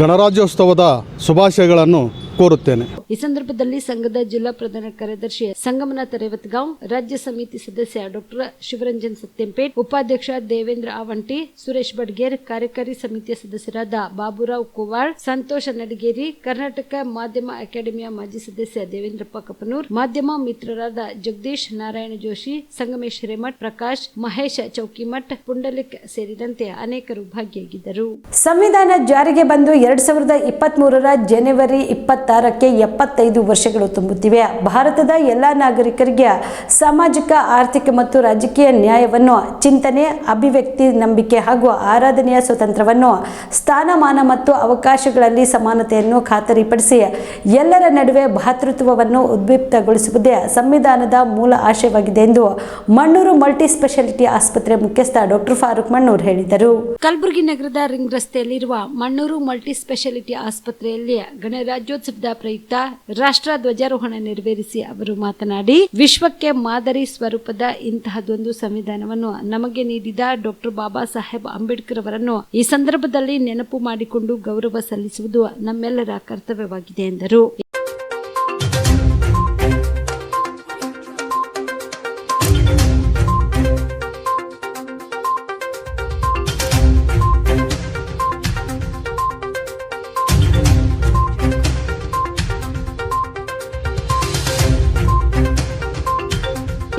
ಗಣರಾಜ್ಯೋತ್ಸವದ ಶುಭಾಶಯಗಳನ್ನು ಕೋರುತ್ತೇನೆ.
ಈ ಸಂದರ್ಭದಲ್ಲಿ ಸಂಘದ ಜಿಲ್ಲಾ ಪ್ರಧಾನ ಕಾರ್ಯದರ್ಶಿ ಸಂಗಮನಾಥ ರೇವತ್ಗಾಂವ್, ರಾಜ್ಯ ಸಮಿತಿ ಸದಸ್ಯ ಡಾಕ್ಟರ್ ಶಿವರಂಜನ್ ಸತ್ಯಂಪೇಟ್, ಉಪಾಧ್ಯಕ್ಷ ದೇವೇಂದ್ರ ಆವಂಟಿ, ಸುರೇಶ್ ಬಡ್ಗೇರ್, ಕಾರ್ಯಕಾರಿ ಸಮಿತಿಯ ಸದಸ್ಯರಾದ ಬಾಬುರಾವ್ ಕೋವಾಳ್, ಸಂತೋಷ ನಡಗೇರಿ, ಕರ್ನಾಟಕ ಮಾಧ್ಯಮ ಅಕಾಡೆಮಿಯ ಮಾಜಿ ಸದಸ್ಯ ದೇವೇಂದ್ರಪ್ಪ ಕಪನೂರ್, ಮಾಧ್ಯಮ ಮಿತ್ರರಾದ ಜಗದೀಶ್, ನಾರಾಯಣ ಜೋಶಿ, ಸಂಗಮೇಶ್ ಹಿರೇಮಠ್, ಪ್ರಕಾಶ್, ಮಹೇಶ್ ಚೌಕಿಮಠ್, ಪುಂಡಲಿಕ್ ಸೇರಿದಂತೆ ಅನೇಕರು ಭಾಗಿಯಾಗಿದ್ದರು. ಸಂವಿಧಾನ ಜಾರಿಗೆ ಬಂದು 2023 ಜನವರಿ 26ಕ್ಕೆ 75 ವರ್ಷಗಳು ತುಂಬುತ್ತಿವೆ. ಭಾರತದ ಎಲ್ಲ ನಾಗರಿಕರಿಗೆ ಸಾಮಾಜಿಕ, ಆರ್ಥಿಕ ಮತ್ತು ರಾಜಕೀಯ ನ್ಯಾಯವನ್ನು, ಚಿಂತನೆ, ಅಭಿವ್ಯಕ್ತಿ, ನಂಬಿಕೆ ಹಾಗೂ ಆರಾಧನೆಯ ಸ್ವಾತಂತ್ರ್ಯವನ್ನು, ಸ್ಥಾನಮಾನ ಮತ್ತು ಅವಕಾಶಗಳಲ್ಲಿ ಸಮಾನತೆಯನ್ನು ಖಾತರಿಪಡಿಸಿ ಎಲ್ಲರ ನಡುವೆ ಭ್ರಾತೃತ್ವವನ್ನು ಉದ್ದೀಪ್ತಗೊಳಿಸುವುದೇ ಸಂವಿಧಾನದ ಮೂಲ ಆಶಯವಾಗಿದೆ ಎಂದು ಮಣ್ಣೂರು ಮಲ್ಟಿ ಸ್ಪೆಷಾಲಿಟಿ ಆಸ್ಪತ್ರೆ ಮುಖ್ಯಸ್ಥ ಡಾಕ್ಟರ್ ಫಾರೂಕ್ ಮಣ್ಣೂರ್ ಹೇಳಿದರು. ಕಲಬುರಗಿ ನಗರದ ರಿಂಗ್ ರಸ್ತೆಯಲ್ಲಿರುವ ಮಣ್ಣೂರು ಮಲ್ಟಿ ಸ್ಪೆಷಾಲಿಟಿ ಆಸ್ಪತ್ರೆಯಲ್ಲಿ ಗಣರಾಜ್ಯೋತ್ಸವದ ಪ್ರಯುಕ್ತ ರಾಷ್ಟ್ರ ಧ್ವಜಾರೋಹಣ ನೆರವೇರಿಸಿ ಅವರು ಮಾತನಾಡಿ, ವಿಶ್ವಕ್ಕೆ ಮಾದರಿ ಸ್ವರೂಪದ ಇಂತಹದೊಂದು ಸಂವಿಧಾನವನ್ನು ನಮಗೆ ನೀಡಿದ ಡಾಕ್ಟರ್ ಬಾಬಾ ಸಾಹೇಬ್ ಅಂಬೇಡ್ಕರ್ ಅವರನ್ನು ಈ ಸಂದರ್ಭದಲ್ಲಿ ನೆನಪು ಮಾಡಿಕೊಂಡು ಗೌರವ ಸಲ್ಲಿಸುವುದು ನಮ್ಮೆಲ್ಲರ ಕರ್ತವ್ಯವಾಗಿದೆ ಎಂದರು.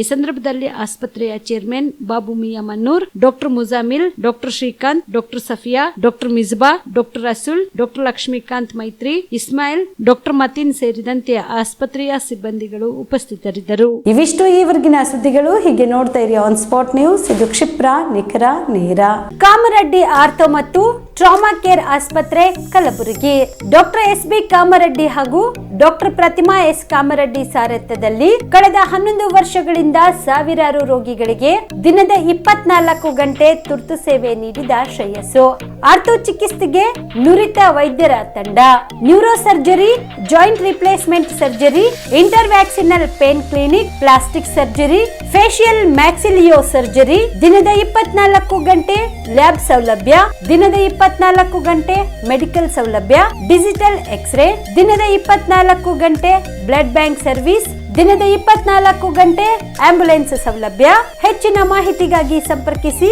ಈ ಸಂದರ್ಭದಲ್ಲಿ ಆಸ್ಪತ್ರೆಯ chairman Babu Miya Mannur, doctor Mujamil, doctor Srikanth, doctor Safia, doctor Mizba, doctor Rasool, doctor Lakshmikant Maitri, Ismail, doctor Mateen ಸೇರಿದಂತೆ ಆಸ್ಪತ್ರೆಯ ಸಿಬ್ಬಂದಿಗಳು ಉಪಸ್ಥಿತರಿದ್ದರು. ಇವಿಷ್ಟು ಈವರೆಗಿನ ಸುದ್ದಿಗಳು. ಹೀಗೆ ನೋಡ್ತಾ ಇರಿ ಆನ್ ಸ್ಪಾಟ್ ನ್ಯೂಸ್. ಇದು ಕ್ಷಿಪ್ರ, ನಿಖರ, ನೇರ. ಕಾಮರೆಡ್ಡಿ ಆರ್ಥೋ ಮತ್ತು ಟ್ರಾಮಾ ಕೇರ್ ಆಸ್ಪತ್ರೆ ಕಲಬುರಗಿ. Doctor S B. ಕಾಮರೆಡ್ಡಿ ಹಾಗೂ ಡಾಕ್ಟರ್ ಪ್ರತಿಮಾ ಎಸ್. ಕಾಮರೆಡ್ಡಿ ಸಾರಥ್ಯದಲ್ಲಿ ಕಳೆದ 11 ವರ್ಷಗಳಿಂದ ಸಾವಿರಾರು ರೋಗಿಗಳಿಗೆ ದಿನದ 24 ಗಂಟೆ ತುರ್ತು ಸೇವೆ ನೀಡಿದ ಶ್ರೇಯಸ್ಸು. ಆರ್ಥೋ ಚಿಕಿತ್ಸೆಗೆ ನುರಿತ ವೈದ್ಯರ ತಂಡ, neuro surgery, joint replacement surgery, interventional pain clinic, plastic surgery, facial maxillo surgery, ದಿನದ 24 ಗಂಟೆ ಲ್ಯಾಬ್ ಸೌಲಭ್ಯ, ದಿನದ 24 ಗಂಟೆ ಮೆಡಿಕಲ್ ಸೌಲಭ್ಯ, ಡಿಜಿಟಲ್ ಎಕ್ಸ್ರೇ, ದಿನದ 24 ಗಂಟೆ ಬ್ಲಡ್ ಬ್ಯಾಂಕ್ ಸರ್ವಿಸ್, ದಿನದ 24 ಗಂಟೆ ಆಂಬ್ಯುಲೆನ್ಸ್ ಸೌಲಭ್ಯ. ಹೆಚ್ಚಿನ ಮಾಹಿತಿಗಾಗಿ ಸಂಪರ್ಕಿಸಿ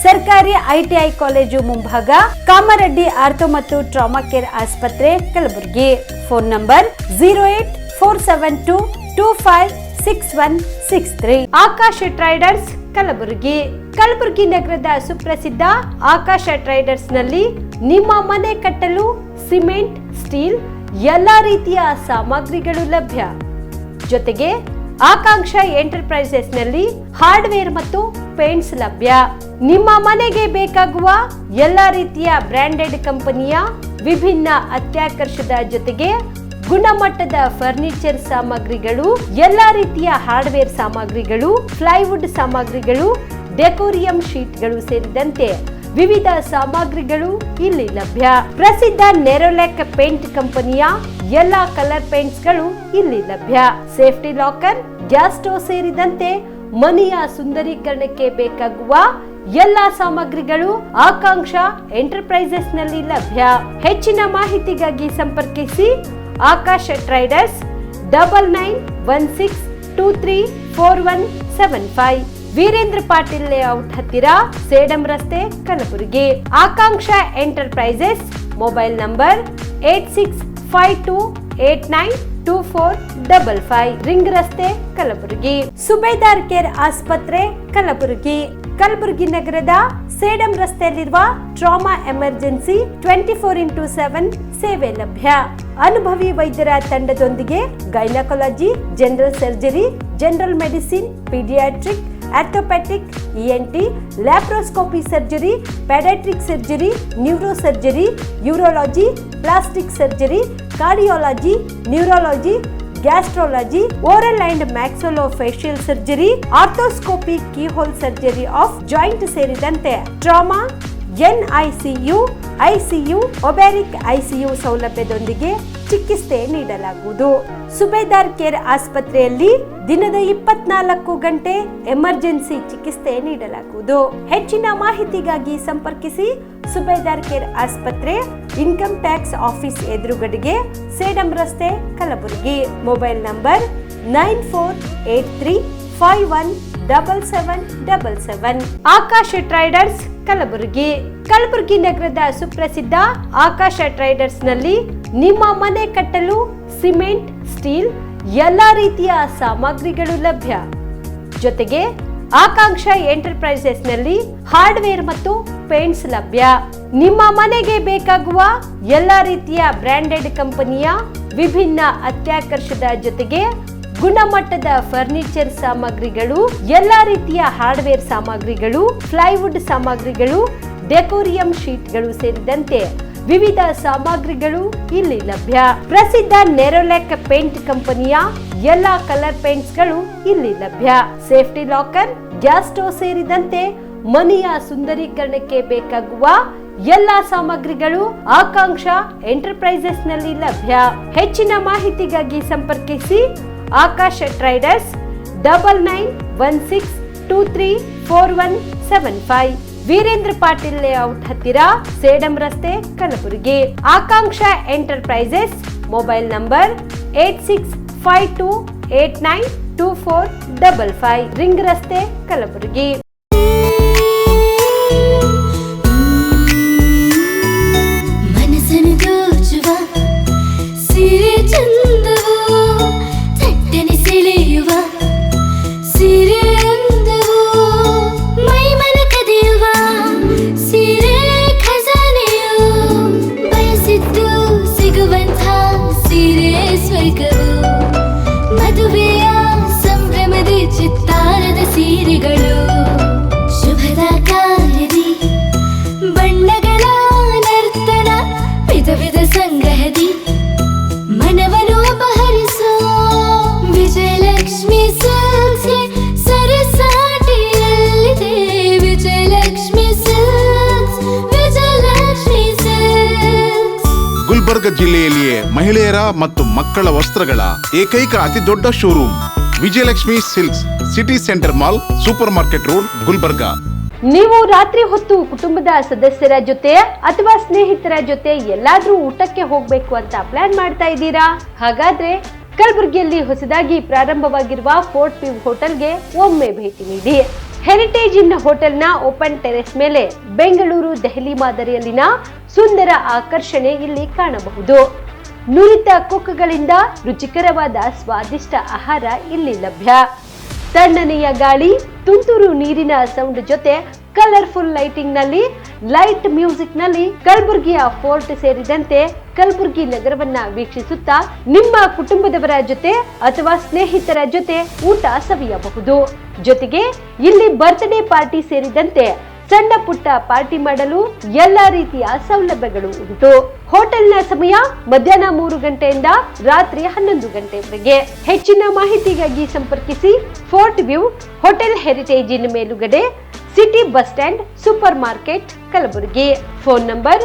ಸರ್ಕಾರಿ ಐಟಿಐ ಕಾಲೇಜು ಮುಂಭಾಗ, ಕಾಮರೆಡ್ಡಿ ಆರ್ಥೋ ಮತ್ತು ಟ್ರಾಮಾ ಕೇರ್ ಆಸ್ಪತ್ರೆ Kalaburagi. Phone number 08472256163. Akash traders Kalaburagi. Kalaburagi ನಗರದ ಸುಪ್ರಸಿದ್ಧ ಆಕಾಶ ಟ್ರೇಡರ್ಸ್ ನಲ್ಲಿ ನಿಮ್ಮ ಮನೆ ಕಟ್ಟಲು ಸಿಮೆಂಟ್, ಸ್ಟೀಲ್ ಎಲ್ಲಾ ರೀತಿಯ ಸಾಮಗ್ರಿಗಳು ಲಭ್ಯ. ಜೊತೆಗೆ ಆಕಾಂಕ್ಷ ಎಂಟರ್ಪ್ರೈಸಸ್ ನಲ್ಲಿ ಹಾರ್ಡ್ವೇರ್ ಮತ್ತು ಪೇಂಟ್ಸ್ ಲಭ್ಯ. ನಿಮ್ಮ ಮನೆಗೆ ಬೇಕಾಗುವ ಎಲ್ಲಾ ರೀತಿಯ ಬ್ರಾಂಡೆಡ್ ಕಂಪನಿಯ ವಿಭಿನ್ನ ಅತ್ಯಾಕರ್ಷದ ಜೊತೆಗೆ ಗುಣಮಟ್ಟದ ಫರ್ನಿಚರ್ ಸಾಮಗ್ರಿಗಳು, ಎಲ್ಲಾ ರೀತಿಯ ಹಾರ್ಡ್ವೇರ್ ಸಾಮಗ್ರಿಗಳು, ಪ್ಲೈವುಡ್ ಸಾಮಗ್ರಿಗಳು, ಡೆಕೋರಿಯಂ ಶೀಟ್ಗಳು ಸೇರಿದಂತೆ ವಿವಿಧ ಸಾಮಗ್ರಿಗಳು ಇಲ್ಲಿ ಲಭ್ಯ. ಪ್ರಸಿದ್ಧ ನೆರೋಲೆಕ್ ಪೇಂಟ್ ಕಂಪನಿಯ ಎಲ್ಲಾ ಕಲರ್ ಪೇಂಟ್ಸ್ ಗಳು ಇಲ್ಲಿ ಲಭ್ಯ. ಸೇಫ್ಟಿ ಲಾಕರ್, ಗ್ಯಾಸ್ ಸ್ಟೋವ್ ಸೇರಿದಂತೆ ಮನೆಯ ಸುಂದರೀಕರಣಕ್ಕೆ ಬೇಕಾಗುವ ಎಲ್ಲಾ ಸಾಮಗ್ರಿಗಳು ಆಕಾಂಕ್ಷ ಎಂಟರ್ಪ್ರೈಸಸ್ ನಲ್ಲಿ ಲಭ್ಯ. ಹೆಚ್ಚಿನ ಮಾಹಿತಿಗಾಗಿ ಸಂಪರ್ಕಿಸಿ ಆಕಾಶ ಟ್ರೇಡರ್ಸ್ 9916234175, ವೀರೇಂದ್ರ ಪಾಟೀಲ್ ಲೇಔಟ್ ಹತ್ತಿರ, ಸೇಡಂ ರಸ್ತೆ, ಕಲಬುರಗಿ. ಆಕಾಂಕ್ಷ ಎಂಟರ್ಪ್ರೈಸಸ್ ಮೊಬೈಲ್ ನಂಬರ್ 8652892455, ರಿಂಗ್ ರಸ್ತೆ, ಕಲಬುರಗಿ. ಸುಬೇದಾರ್ ಕೇರ್ ಆಸ್ಪತ್ರೆ ಕಲಬುರಗಿ. ಕಲಬುರಗಿ ನಗರದ ಸೇಡಂ ರಸ್ತೆಯಲ್ಲಿರುವ ಟ್ರಾಮಾ ಎಮರ್ಜೆನ್ಸಿ 24x7 ಸೇವೆ ಲಭ್ಯ. ಅನುಭವಿ ವೈದ್ಯರ ತಂಡದೊಂದಿಗೆ gynaecology, general surgery, general medicine, paediatric, orthopaedic, ENT, laparoscopy surgery, paediatric surgery, neuro surgery, urology, plastic surgery, cardiology, neurology, gastrology, oral and maxillofacial surgery, arthroscopy, keyhole surgery of joint ಸೇರಿದಂತೆ trauma, NICU, ICU, ಒಬ್ಯಾರಿಕ್ ICU ಸೌಲಭ್ಯದೊಂದಿಗೆ ಚಿಕಿತ್ಸೆ ನೀಡಲಾಗುವುದು. ಸುಬೇದಾರ್ care ಆಸ್ಪತ್ರೆಯಲ್ಲಿ ದಿನದ 24 ಗಂಟೆ emergency ಚಿಕಿತ್ಸೆ ನೀಡಲಾಗುವುದು. ಹೆಚ್ಚಿನ ಮಾಹಿತಿಗಾಗಿ ಸಂಪರ್ಕಿಸಿ ಸುಬೇದಾರ್ ಕೇರ್ ಆಸ್ಪತ್ರೆ, ಇನ್ಕಮ್ ಟ್ಯಾಕ್ಸ್ ಆಫೀಸ್ ಎದುರುಗಡೆಗೆ, ಸೇಡಂ ರಸ್ತೆ, Kalaburagi. Mobile number 9483517777. Akash traders Kalaburagi. Kalaburagi ನಗರದ ಸುಪ್ರಸಿದ್ಧ ಆಕಾಶ ಟ್ರೇಡರ್ಸ್ ನಲ್ಲಿ ನಿಮ್ಮ ಮನೆ ಕಟ್ಟಲು ಸಿಮೆಂಟ್, ಸ್ಟೀಲ್ ಎಲ್ಲಾ ರೀತಿಯ ಸಾಮಗ್ರಿಗಳು ಲಭ್ಯ. ಜೊತೆಗೆ ಆಕಾಂಕ್ಷ ಎಂಟರ್ಪ್ರೈಸಸ್ ನಲ್ಲಿ ಹಾರ್ಡ್ವೇರ್ ಮತ್ತು ಪೇಂಟ್ಸ್ ಲಭ್ಯ. ನಿಮ್ಮ ಮನೆಗೆ ಬೇಕಾಗುವ ಎಲ್ಲಾ ರೀತಿಯ ಬ್ರಾಂಡೆಡ್ ಕಂಪನಿಯ ವಿಭಿನ್ನ ಅತ್ಯಾಕರ್ಷದ ಜೊತೆಗೆ ಗುಣಮಟ್ಟದ ಫರ್ನಿಚರ್ ಸಾಮಗ್ರಿಗಳು, ಎಲ್ಲಾ ರೀತಿಯ ಹಾರ್ಡ್ವೇರ್ ಸಾಮಗ್ರಿಗಳು, ಪ್ಲೈವುಡ್ ಸಾಮಗ್ರಿಗಳು, ಡೆಕೋರಿಯಂ ಶೀಟ್ಗಳು ಸೇರಿದಂತೆ ವಿವಿಧ ಸಾಮಗ್ರಿಗಳು ಇಲ್ಲಿ ಲಭ್ಯ. ಪ್ರಸಿದ್ಧ ನೆರೋಲೆಕ್ ಪೇಂಟ್ ಕಂಪನಿಯ ಎಲ್ಲಾ ಕಲರ್ ಪೇಂಟ್ಸ್ ಗಳು ಇಲ್ಲಿ ಲಭ್ಯ. ಸೇಫ್ಟಿ ಲಾಕರ್, ಗ್ಯಾಸ್ ಸ್ಟೋವ್ ಸೇರಿದಂತೆ ಮನೆಯ ಸುಂದರೀಕರಣಕ್ಕೆ ಬೇಕಾಗುವ ಎಲ್ಲಾ ಸಾಮಗ್ರಿಗಳು ಆಕಾಂಕ್ಷ ಎಂಟರ್ಪ್ರೈಸಸ್ ನಲ್ಲಿ ಲಭ್ಯ. ಹೆಚ್ಚಿನ ಮಾಹಿತಿಗಾಗಿ ಸಂಪರ್ಕಿಸಿ ಆಕಾಶ ಟ್ರೇಡರ್ಸ್ 9916234175, ವೀರೇಂದ್ರ ಪಾಟೀಲ್ ಲೇಔಟ್ ಹತ್ತಿರ, ಸೇಡಂ ರಸ್ತೆ, ಕಲಬುರಗಿ. ಆಕಾಂಕ್ಷ ಎಂಟರ್ಪ್ರೈಸಸ್ ಮೊಬೈಲ್ ನಂಬರ್ 8652892455, ರಿಂಗ್ ರಸ್ತೆ, ಕಲಬುರಗಿ.
ಮನಸ್ಸನ್ನು ದೋಚುವ ಸಿರಿ ಚಂದವೋ, ಚಟ್ಟನೆ ಸೆಳೆಯುವ ಸಿರಿ ಗುಲ್ಬರ್ಗ ಜಿಲ್ಲೆಯಲ್ಲಿಯೇ ಮಹಿಳೆಯರ ಮತ್ತು ಮಕ್ಕಳ ವಸ್ತ್ರಗಳ ಏಕೈಕ ಅತಿ ದೊಡ್ಡ showroom Vijayalakshmi silks, city centre mall, super market road, Gulbarga.
ನೀವು ರಾತ್ರಿ ಹೊತ್ತು ಕುಟುಂಬದ ಸದಸ್ಯರ ಜೊತೆ ಅಥವಾ ಸ್ನೇಹಿತರ ಜೊತೆ ಎಲ್ಲಾದ್ರೂ ಊಟಕ್ಕೆ ಹೋಗ್ಬೇಕು ಅಂತ ಪ್ಲಾನ್ ಮಾಡ್ತಾ ಇದ್ದೀರಾ? ಹಾಗಾದ್ರೆ ಕಲಬುರಗಿಯಲ್ಲಿ ಹೊಸದಾಗಿ ಪ್ರಾರಂಭವಾಗಿರುವ ಫೋರ್ಟ್ ವ್ಯೂ ಹೋಟೆಲ್ಗೆ ಒಮ್ಮೆ ಭೇಟಿ ನೀಡಿ. ಹೆರಿಟೇಜ್ ಇನ್ ಹೋಟೆಲ್ನ ಓಪನ್ ಟೆರೆಸ್ ಮೇಲೆ ಬೆಂಗಳೂರು, ದೆಹಲಿ ಮಾದರಿಯಲ್ಲಿನ ಸುಂದರ ಆಕರ್ಷಣೆ ಇಲ್ಲಿ ಕಾಣಬಹುದು. ನುರಿತ ಕುಕ್ಗಳಿಂದ ರುಚಿಕರವಾದ ಸ್ವಾದಿಷ್ಟ ಆಹಾರ ಇಲ್ಲಿ ಲಭ್ಯ. ತಣ್ಣನೆಯ ಗಾಳಿ, ತುಂತುರು ನೀರಿನ ಸೌಂಡ್ ಜೊತೆ ಕಲರ್ಫುಲ್ ಲೈಟಿಂಗ್ ನಲ್ಲಿ, ಲೈಟ್ ಮ್ಯೂಸಿಕ್ ನಲ್ಲಿ ಕಲಬುರಗಿಯ ಫೋರ್ಟ್ ಸೇರಿದಂತೆ ಕಲಬುರಗಿ ನಗರವನ್ನ ವೀಕ್ಷಿಸುತ್ತಾ ನಿಮ್ಮ ಕುಟುಂಬದವರ ಜೊತೆ ಅಥವಾ ಸ್ನೇಹಿತರ ಜೊತೆ ಊಟ ಸವಿಯಬಹುದು. ಜೊತೆಗೆ ಇಲ್ಲಿ ಬರ್ತ್ಡೇ ಪಾರ್ಟಿ ಸೇರಿದಂತೆ ಸಣ್ಣ ಪುಟ್ಟ ಪಾರ್ಟಿ ಮಾಡಲು ಎಲ್ಲಾ ರೀತಿಯ ಸೌಲಭ್ಯಗಳು ಉಂಟು. ಹೋಟೆಲ್ನ ಸಮಯ ಮಧ್ಯಾಹ್ನ 3 ಗಂಟೆಯಿಂದ ರಾತ್ರಿ 11 ಗಂಟೆವರೆಗೆ. ಹೆಚ್ಚಿನ ಮಾಹಿತಿಗಾಗಿ ಸಂಪರ್ಕಿಸಿ ಫೋರ್ಟ್ ವ್ಯೂ ಹೋಟೆಲ್, ಹೆರಿಟೇಜ್ ಇನ್ ಮೇಲುಗಡೆ, city bus stand, supermarket, Kalaburagi. Phone number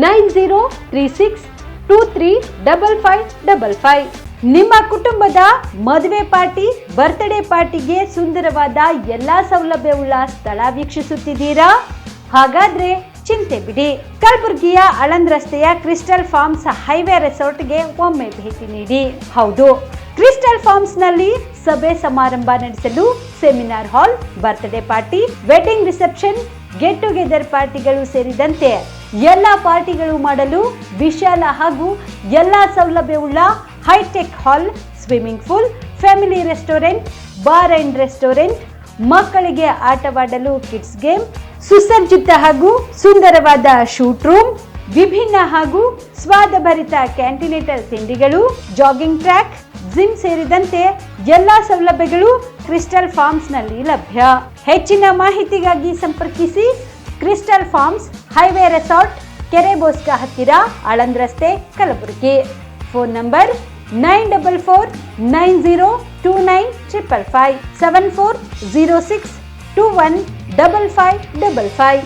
9036235555. ನಿಮ್ಮ ಕುಟುಂಬದ ಮದುವೆ ಪಾರ್ಟಿ, ಬರ್ತ್ಡೇ ಪಾರ್ಟಿಗೆ ಸುಂದರವಾದ ಎಲ್ಲಾ ಸೌಲಭ್ಯವುಳ್ಳ ಸ್ಥಳ ವೀಕ್ಷಿಸುತ್ತಿದ್ದೀರಾ? ಹಾಗಾದ್ರೆ ಚಿಂತೆ ಬಿಡಿ. ಕಲಬುರಗಿಯ ಆಳಂದ್ ರಸ್ತೆಯ ಕ್ರಿಸ್ಟಲ್ ಫಾರ್ಮ್ಸ್ ಹೈವೇ ರೆಸಾರ್ಟ್ಗೆ ಒಮ್ಮೆ ಭೇಟಿ ನೀಡಿ. ಹೌದು, ಕ್ರಿಸ್ಟಲ್ ಫಾರ್ಮ್ಸ್ ನಲ್ಲಿ ಸಭೆ ಸಮಾರಂಭ ನಡೆಸಲು seminar hall, birthday party, wedding reception, get together ಪಾರ್ಟಿಗಳು ಸೇರಿದಂತೆ ಎಲ್ಲ ಪಾರ್ಟಿಗಳು ಮಾಡಲು ವಿಶಾಲ ಹಾಗೂ ಎಲ್ಲ ಸೌಲಭ್ಯವುಳ್ಳ hitech hall, swimming pool, family restaurant, bar and restaurant, ಮಕ್ಕಳಿಗೆ ಆಟವಾಡಲು ಕಿಡ್ಸ್ ಗೇಮ್, ಸುಸಜ್ಜಿತ ಹಾಗೂ ಸುಂದರವಾದ ಶೂಟ್ ರೂಮ್, ವಿಭಿನ್ನ ಹಾಗೂ ಸ್ವಾದಭರಿತ ಕ್ಯಾಂಟಿನೇಟರ್ ತಿಂಡಿಗಳು, ಜಾಗಿಂಗ್ ಟ್ರ್ಯಾಕ್, ಜಿಮ್ ಸೇರಿದಂತೆ ಎಲ್ಲಾ ಸೌಲಭ್ಯಗಳು ಕ್ರಿಸ್ಟಲ್ ಫಾರ್ಮ್ಸ್ ನಲ್ಲಿ ಲಭ್ಯ. ಹೆಚ್ಚಿನ ಮಾಹಿತಿಗಾಗಿ ಸಂಪರ್ಕಿಸಿ ಕ್ರಿಸ್ಟಲ್ ಫಾರ್ಮ್ಸ್ ಹೈವೇ ರೆಸಾರ್ಟ್, ಕೆರೆ ಬೋಸ್ಕ ಹತ್ತಿರ, ಆಳಂದ್ ರಸ್ತೆ, ಕಲಬುರಗಿ. Phone number 9490295555 7406215555.